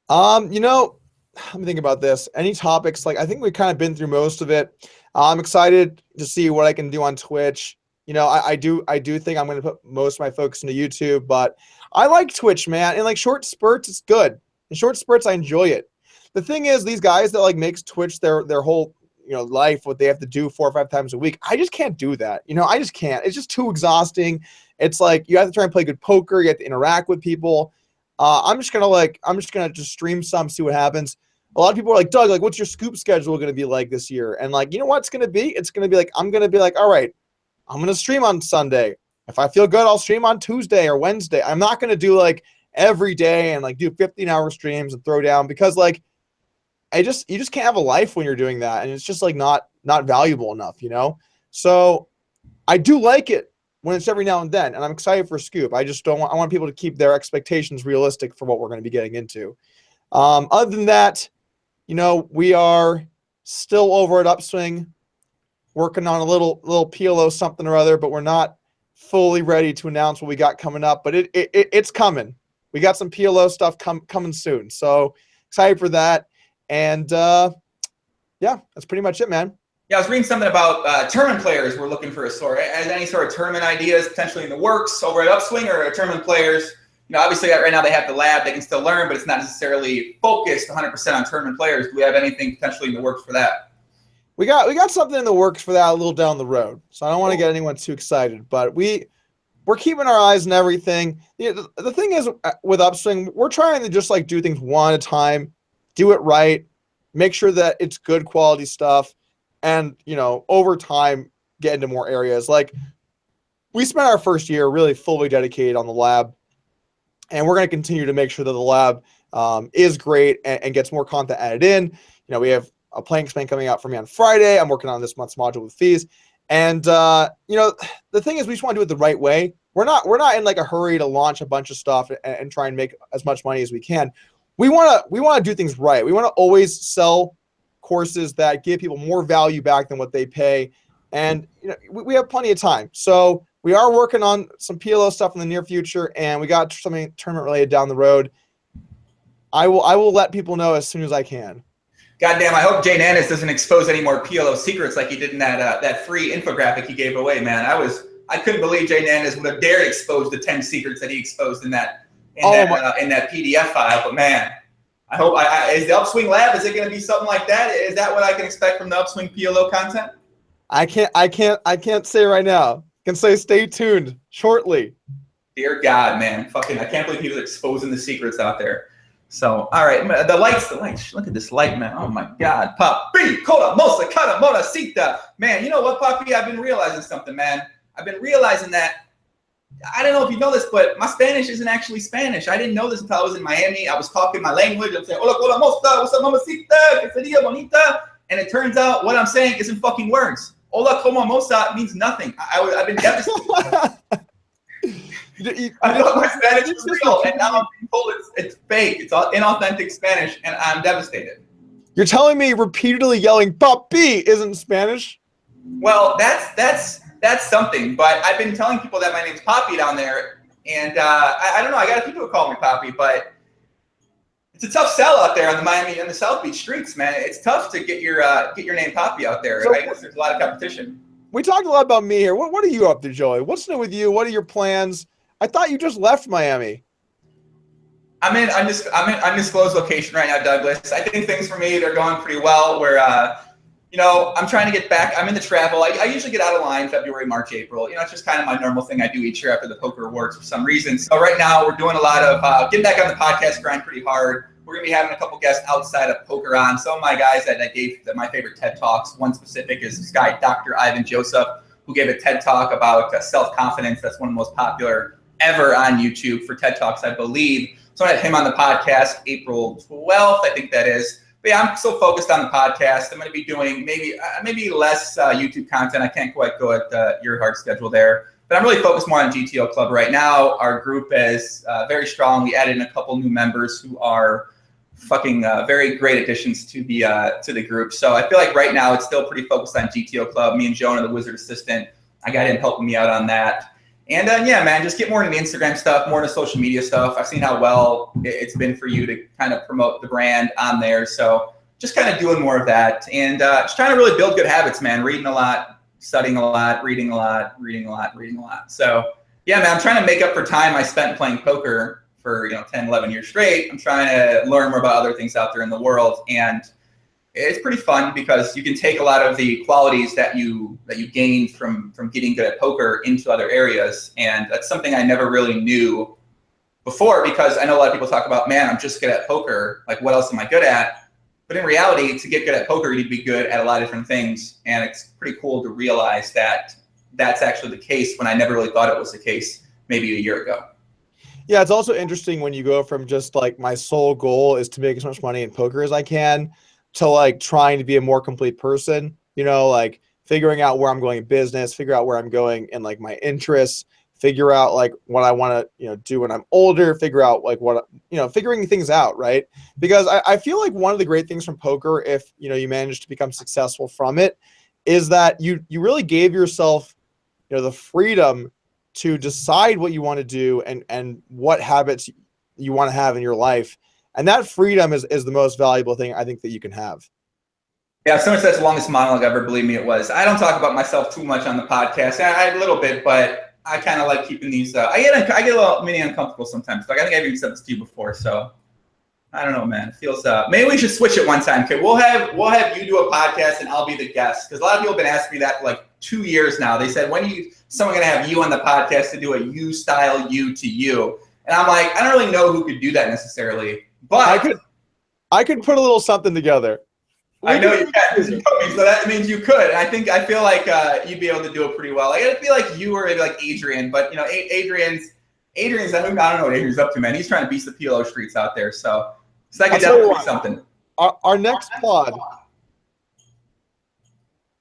Let me think about this. Any topics? Like, I think we've kind of been through most of it. I'm excited to see what I can do on Twitch. I do think I'm going to put most of my focus into YouTube, but I like Twitch, man. In like short spurts, it's good. In short spurts, I enjoy it. The thing is, these guys that like makes Twitch their whole life, what they have to do 4 or 5 times a week, I just can't do that. I just can't. It's just too exhausting. It's like you have to try and play good poker. You have to interact with people. I'm just gonna just stream some, see what happens. A lot of people are like, Doug, like, what's your scoop schedule going to be like this year? And like, you know what it's going to be? It's going to be like, I'm going to be like, all right, I'm going to stream on Sunday. If I feel good, I'll stream on Tuesday or Wednesday. I'm not going to do like every day and like do 15-hour streams and throw down because like, you just can't have a life when you're doing that. And it's just like not valuable enough, So I do like it when it's every now and then. And I'm excited for Scoop. I want people to keep their expectations realistic for what we're going to be getting into. Other than that, we are still over at Upswing working on a little PLO something or other, but we're not fully ready to announce what we got coming up, but it's coming. We got some PLO stuff coming soon. So excited for that. And yeah, that's pretty much it, man. Yeah, I was reading something about tournament players were looking for any sort of tournament ideas potentially in the works over at Upswing, or tournament players. Obviously right now they have the lab, they can still learn, but it's not necessarily focused 100% on tournament players. Do we have anything potentially in the works for that? We got something in the works for that a little down the road. So I don't want to get anyone too excited, but we're keeping our eyes on everything. The thing is with Upswing, we're trying to just like do things one at a time, do it right, make sure that it's good quality stuff, and over time get into more areas. Like we spent our first year really fully dedicated on the lab. And we're going to continue to make sure that the lab is great and gets more content added in. We have a playing explain coming out for me on Friday. I'm working on this month's module with fees. And, the thing is we just want to do it the right way. We're not in like a hurry to launch a bunch of stuff and try and make as much money as we can. We want to do things right. We want to always sell courses that give people more value back than what they pay. And, we have plenty of time. So we are working on some PLO stuff in the near future, and we got something tournament related down the road. I will let people know as soon as I can. Goddamn, I hope Jay Nannis doesn't expose any more PLO secrets like he did in that free infographic he gave away, man. I couldn't believe Jay Nannis would have dared expose the 10 secrets that he exposed in that PDF file. But man, I hope is the Upswing Lab, is it going to be something like that? Is that what I can expect from the Upswing PLO content? I can't say right now. I can say stay tuned shortly. Dear God, man. I can't believe he was exposing the secrets out there. So, all right. The lights. Look at this light, man. Oh, my God. Papi, cola, mosa, cara, monacita. Man, you know what, Papi? I've been realizing something, man. I've been realizing that, I don't know if you know this, but my Spanish isn't actually Spanish. I didn't know this until I was in Miami. I was talking my language. I'm saying, hola, cola, mosa, what's up, mamacita, quesadilla, bonita. And it turns out what I'm saying isn't fucking words. Hola, como mosa means nothing. I've been devastated. I thought my Spanish was real, and now I'm being told it's fake. It's inauthentic Spanish, and I'm devastated. You're telling me repeatedly yelling "papi" isn't Spanish? Well, that's something. But I've been telling people that my name's Papi down there, and I don't know. I got people who call me Papi, but it's a tough sell out there on the Miami and the South Beach streets, man. It's tough to get your name Papi out there. So, I guess there's a lot of competition. We talked a lot about me here. What are you up to, Joey? What's new with you? What are your plans? I thought you just left Miami. I'm in undisclosed location right now, Douglas. I think things for me, they're going pretty well. Where I'm trying to get back. I'm in the travel. I usually get out of line February, March, April. It's just kind of my normal thing I do each year after the Poker Awards for some reason. So right now we're doing a lot of getting back on the podcast grind pretty hard. We're gonna be having a couple guests outside of Poker on. Some of my guys that I gave my favorite TED Talks. One specific is this guy, Dr. Ivan Joseph, who gave a TED Talk about self-confidence. That's one of the most popular ever on YouTube for TED Talks, I believe. So I had him on the podcast April 12th, I think that is. But yeah, I'm so focused on the podcast. I'm going to be doing maybe less YouTube content. I can't quite go at your hard schedule there. But I'm really focused more on GTO Club right now. Our group is very strong. We added in a couple new members who are fucking very great additions to the group. So I feel like right now it's still pretty focused on GTO Club. Me and Jonah, the Wizard Assistant, I got him helping me out on that. And yeah, man, just get more into the Instagram stuff, more into social media stuff. I've seen how well it's been for you to kind of promote the brand on there. So just kind of doing more of that and just trying to really build good habits, man. Reading a lot, studying a lot, reading a lot. So yeah, man, I'm trying to make up for time I spent playing poker for 10, 11 years straight. I'm trying to learn more about other things out there in the world. And it's pretty fun because you can take a lot of the qualities that you gained from getting good at poker into other areas. And that's something I never really knew before, because I know a lot of people talk about, man, I'm just good at poker. Like, what else am I good at? But in reality, to get good at poker, you need to be good at a lot of different things. And it's pretty cool to realize that that's actually the case when I never really thought it was the case maybe a year ago. Yeah, it's also interesting when you go from just like my sole goal is to make as much money in poker as I can to like trying to be a more complete person, like figuring out where I'm going in business, figure out where I'm going in like my interests, figure out like what I want to, do when I'm older, figure out like what, figuring things out. Right. Because I feel like one of the great things from poker, if, you manage to become successful from it, is that you really gave yourself, the freedom to decide what you want to do and what habits you want to have in your life. And that freedom is the most valuable thing I think that you can have. Yeah, someone says the longest monologue ever, believe me, it was. I don't talk about myself too much on the podcast. I a little bit, but I kind of like keeping these. I get a little mini uncomfortable sometimes. Like, I think I've even said this to you before. So I don't know, man. It feels. Maybe we should switch it one time. Okay, we'll have you do a podcast and I'll be the guest, because a lot of people have been asking me that for like 2 years now. They said, when are someone gonna have you on the podcast to do a you style you to you? And I'm like, I don't really know who could do that necessarily. But I could put a little something together. I know you can, so that means you could. And I feel like you'd be able to do it pretty well. Like, I feel like you or maybe like Adrian, but Adrian's I don't know what Adrian's up to, man. He's trying to beat the PLO streets out there, so that could definitely be something. Our next pod,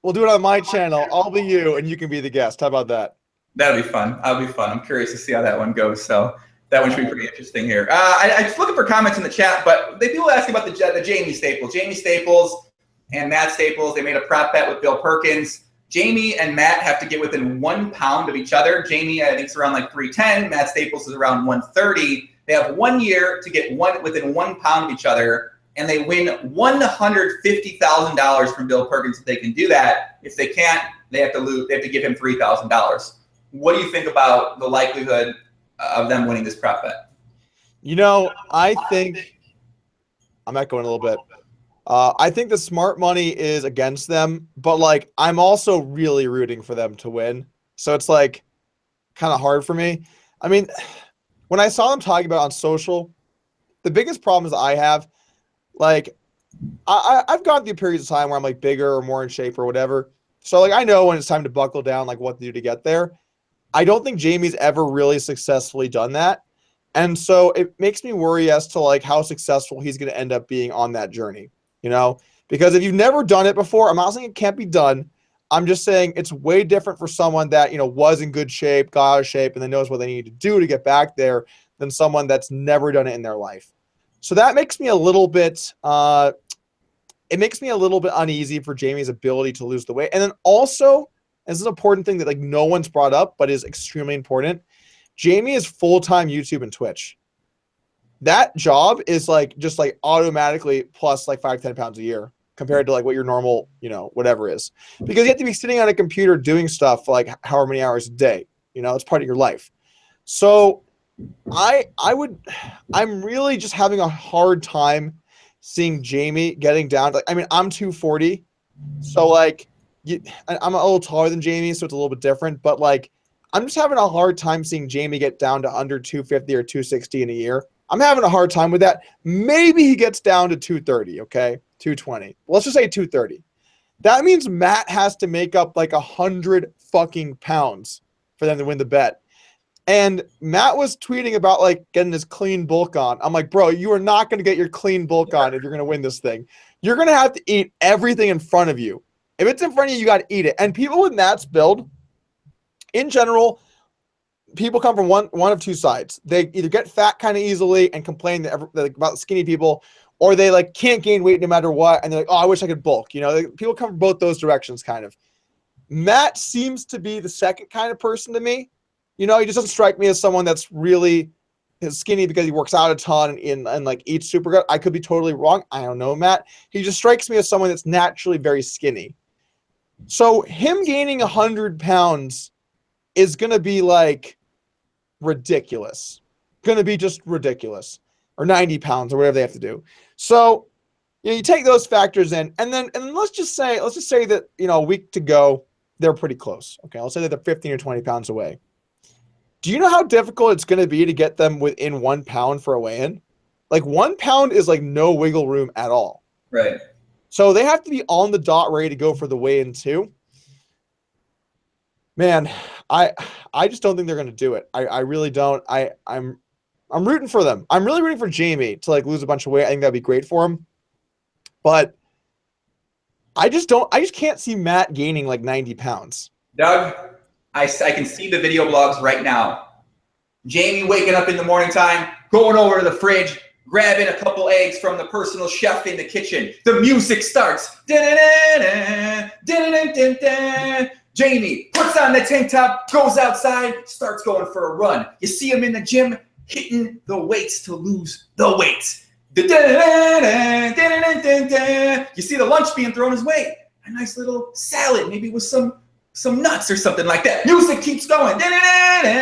we'll do it on my channel. I'll be you, and you can be the guest. How about that? That'll be fun. I'm curious to see how that one goes. So that one should be pretty interesting here. I just looking for comments in the chat, but people asking about the Jamie Staples. Jamie Staples and Matt Staples, they made a prop bet with Bill Perkins. Jamie and Matt have to get within 1 pound of each other. Jamie, I think, is around like 310. Matt Staples is around 130. They have 1 year to get within 1 pound of each other, and they win $150,000 from Bill Perkins if they can do that. If they can't, they have to lose. They have to give him $3,000. What do you think about the likelihood of them winning this prop bet? I think I'm echoing a little bit. I think the smart money is against them, but like I'm also really rooting for them to win. So it's like kind of hard for me. I mean, when I saw them talking about it on social, the biggest problem is I have, like, I've gone through periods of time where I'm like bigger or more in shape or whatever. So like I know when it's time to buckle down, like what to do to get there. I don't think Jamie's ever really successfully done that. And so it makes me worry as to like how successful he's going to end up being on that journey, because if you've never done it before, I'm not saying it can't be done. I'm just saying it's way different for someone that, was in good shape, got out of shape, and then knows what they need to do to get back there than someone that's never done it in their life. So that makes me a little bit, uneasy for Jamie's ability to lose the weight. And then also, this is an important thing that like no one's brought up, but is extremely important. Jamie is full-time YouTube and Twitch. That job is like just like automatically plus like 5-10 pounds a year compared to like what your normal, whatever is, because you have to be sitting on a computer doing stuff for like however many hours a day, it's part of your life. So I'm really just having a hard time seeing Jamie getting down. Like, I mean, I'm 240, so like, I'm a little taller than Jamie, so it's a little bit different. But like, I'm just having a hard time seeing Jamie get down to under 250 or 260 in a year. I'm having a hard time with that. Maybe he gets down to 230, okay, 220. Let's just say 230. That means Matt has to make up like 100 fucking pounds for them to win the bet. And Matt was tweeting about like getting his clean bulk on. I'm like, bro, you are not going to get your clean bulk on if you're going to win this thing. You're going to have to eat everything in front of you. If it's in front of you, you got to eat it. And people with Matt's build, in general, people come from one of two sides. They either get fat kind of easily and complain about skinny people, or they like can't gain weight no matter what. And they're like, oh, I wish I could bulk. You know, people come from both those directions kind of. Matt seems to be the second kind of person to me. You know, he just doesn't strike me as someone that's really skinny because he works out a ton and like eats super good. I could be totally wrong. I don't know, Matt. He just strikes me as someone that's naturally very skinny. So him gaining 100 pounds is going to be like ridiculous. Going to be just ridiculous. Or 90 pounds or whatever they have to do. So, you know, you take those factors in, and then let's just say that, you know, a week to go, they're pretty close. Okay, I'll say that they're 15 or 20 pounds away. Do you know how difficult it's going to be to get them within 1 pound for a weigh-in? Like 1 pound is like no wiggle room at all. Right. So they have to be on the dot ready to go for the weigh-in too. Man, I just don't think they're going to do it. I really don't. I'm rooting for them. I'm really rooting for Jamie to like lose a bunch of weight. I think that'd be great for him. But I just can't see Matt gaining like 90 pounds. Doug, I can see the video blogs right now. Jamie waking up in the morning time, going over to the fridge, grabbing a couple eggs from the personal chef in the kitchen. The music starts. Jamie puts on the tank top, goes outside, starts going for a run. You see him in the gym hitting the weights to lose the weights. You see the lunch being thrown his way. A nice little salad, maybe with some nuts or something like that. Music keeps going.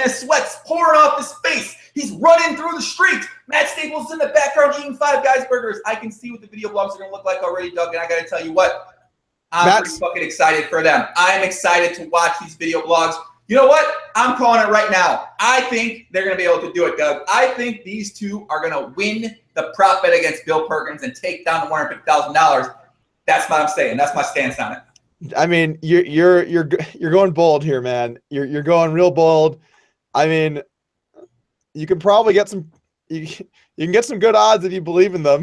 Sweat's pouring off his face. He's running through the street. Matt Staples in the background eating Five Guys burgers. I can see what the video blogs are going to look like already, Doug, and I got to tell you what. I'm pretty fucking excited for them. I'm excited to watch these video blogs. You know what? I'm calling it right now. I think they're going to be able to do it, Doug. I think these two are going to win the prop bet against Bill Perkins and take down the $150,000. That's what I'm saying. That's my stance on it. I mean, you're going bold here, man. You're going real bold. I mean, you can probably get some. You can get some good odds if you believe in them.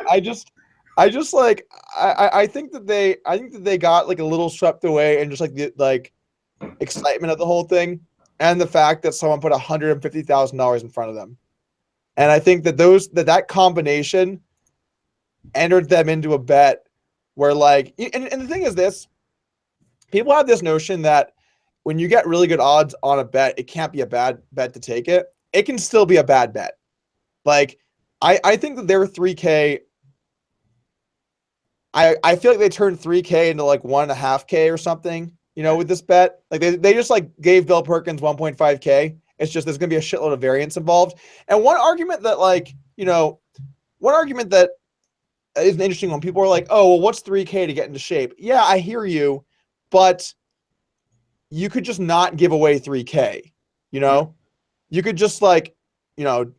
I think that they got like a little swept away and just like the excitement of the whole thing and the fact that someone put $150,000 in front of them. And I think that that combination entered them into a bet where like, and the thing is this, people have this notion that when you get really good odds on a bet, it can't be a bad bet to take it. It can still be a bad bet. Like, I think that their 3K, I feel like they turned 3K into like 1.5K or something, you know, with this bet. Like they just like gave Bill Perkins 1.5K. It's just there's going to be a shitload of variance involved. And one argument that is an interesting one. People are like, oh, well, what's 3K to get into shape? Yeah, I hear you, but you could just not give away 3K, you know? You could just like, you know,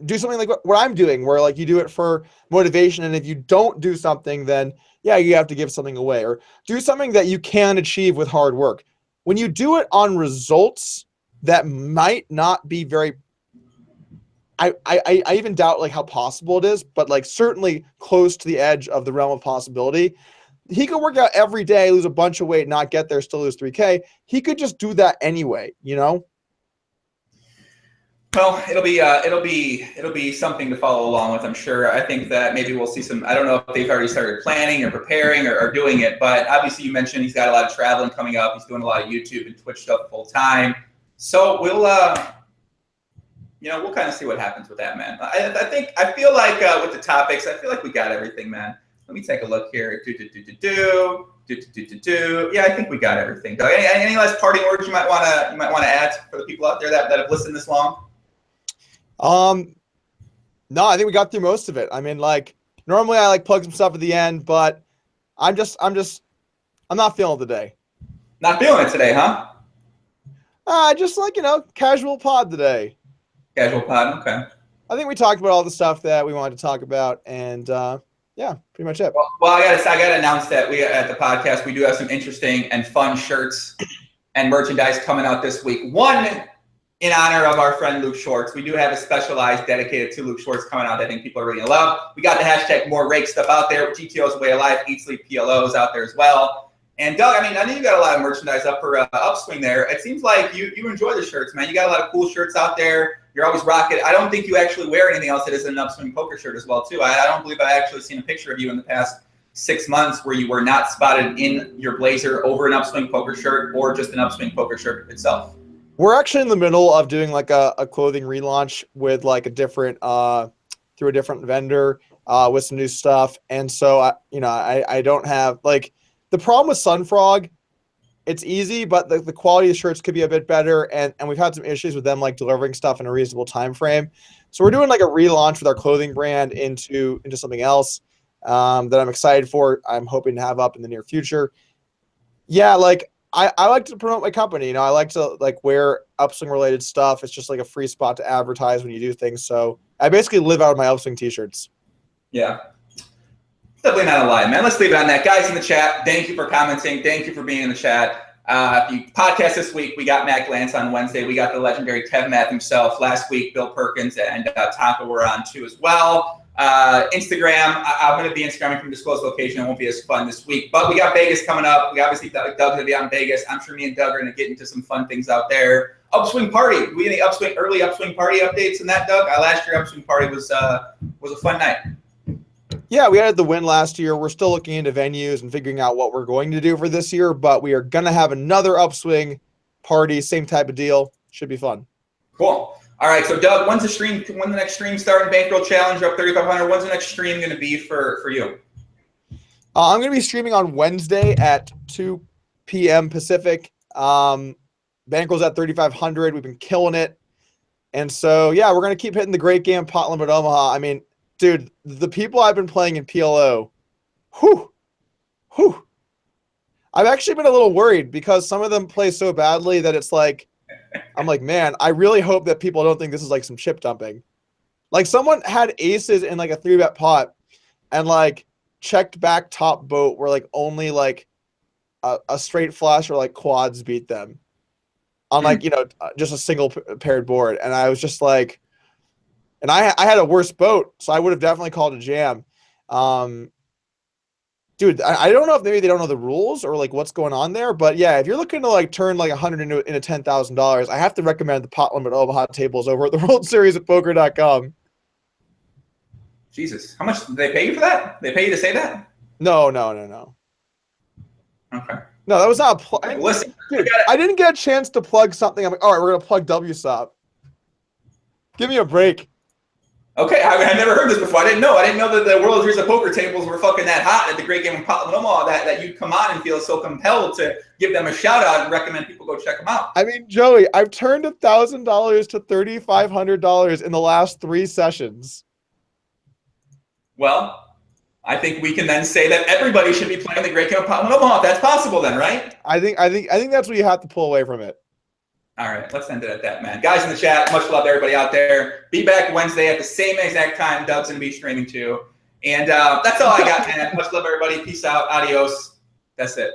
do something like what I'm doing, where like you do it for motivation. And if you don't do something, then yeah, you have to give something away, or do something that you can achieve with hard work. When you do it on results that might not be very, I even doubt like how possible it is, but like certainly close to the edge of the realm of possibility. He could work out every day, lose a bunch of weight, not get there, still lose 3K. He could just do that anyway, you know? Well, it'll be something to follow along with, I'm sure. I think that maybe we'll see some. I don't know if they've already started planning or preparing or doing it, but obviously you mentioned he's got a lot of traveling coming up. He's doing a lot of YouTube and Twitch stuff full time. So we'll kind of see what happens with that, man. I feel like with the topics, I feel like we got everything, man. Let me take a look here. Yeah, I think we got everything. Doug, any last parting words you might want to add for the people out there that have listened this long? No, I think we got through most of it. I mean, like normally I like plug some stuff at the end, but I'm not feeling it today. Not feeling it today, huh? Just like, casual pod today. Casual pod, okay. I think we talked about all the stuff that we wanted to talk about, and yeah, pretty much it. Well, I gotta announce that we at the podcast we do have some interesting and fun shirts and merchandise coming out this week. One in honor of our friend Luke Schwartz. We do have a specialized dedicated to Luke Schwartz coming out that I think people are really gonna love. We got the hashtag more Rake stuff out there. GTO's Way of Life, Eat Sleep PLOs out there as well. And Doug, I know you got a lot of merchandise up for Upswing there. It seems like you enjoy the shirts, man. You got a lot of cool shirts out there. You're always rocking. I don't think you actually wear anything else that isn't an Upswing Poker shirt as well, too. I don't believe I've actually seen a picture of you in the past 6 months where you were not spotted in your blazer over an Upswing Poker shirt or just an Upswing Poker shirt itself. We're actually in the middle of doing like a clothing relaunch with like a different through a different vendor with some new stuff. And so I don't have like the problem with Sunfrog. It's easy, but the quality of shirts could be a bit better, and we've had some issues with them like delivering stuff in a reasonable time frame. So we're doing like a relaunch with our clothing brand into something else that I'm excited for. I'm hoping to have up in the near future. Yeah, like I like to promote my company. I like to like wear Upswing related stuff. It's just like a free spot to advertise when you do things. So I basically live out of my Upswing t-shirts. Yeah. Definitely not a lie, man. Let's leave it on that. Guys in the chat, thank you for commenting. Thank you for being in the chat. If you podcast this week, we got Matt Glantz on Wednesday. We got the legendary Kev Math himself. Last week, Bill Perkins and Taka were on too as well. Instagram, I'm going to be Instagramming from disclosed location. It won't be as fun this week. But we got Vegas coming up. We obviously, Doug's going to be on Vegas. I'm sure me and Doug are going to get into some fun things out there. Upswing party. We any early Upswing party updates in that, Doug? Last year, Upswing party was a fun night. Yeah, we had the win last year. We're still looking into venues and figuring out what we're going to do for this year, but we are going to have another Upswing party, same type of deal. Should be fun. Cool. All right, so Doug, when's the next stream starting? Bankroll Challenge up 3,500. When's the next stream going to be for you? I'm going to be streaming on Wednesday at 2 p.m. Pacific. Bankroll's at 3,500. We've been killing it. And so, yeah, we're going to keep hitting the great game pot limit Omaha. I mean, dude, the people I've been playing in PLO, I've actually been a little worried because some of them play so badly that it's like, I'm like, man, I really hope that people don't think this is like some chip dumping. Like someone had aces in like a 3-bet pot and like checked back top boat where like only like a straight flush or like quads beat them on like, just a single paired board. And I was just like, and I had a worse boat, so I would have definitely called a jam. Dude, I don't know if maybe they don't know the rules or like what's going on there, but yeah, if you're looking to like turn like 100 into $10,000, I have to recommend the pot limit Omaha tables over at the World Series at poker.com. Jesus, how much did they pay you for that? They pay you to say that? No. Okay. No, that was not a plug. Listen, dude, I didn't get a chance to plug something. I'm like, all right, we're gonna plug WSOP. Give me a break. Okay, I never heard this before. I didn't know that the World Series of Poker tables were fucking that hot at the Great Game of Pot Limit Omaha that you'd come on and feel so compelled to give them a shout out and recommend people go check them out. I mean, Joey, I've turned $1,000 to $3,500 in the last 3 sessions. Well, I think we can then say that everybody should be playing the Great Game of Pot Limit Omaha if that's possible then, right? I think that's what you have to pull away from it. All right, let's end it at that, man. Guys in the chat, much love to everybody out there. Be back Wednesday at the same exact time. Doug's going to be streaming too. And that's all I got, man. Much love, everybody. Peace out. Adios. That's it.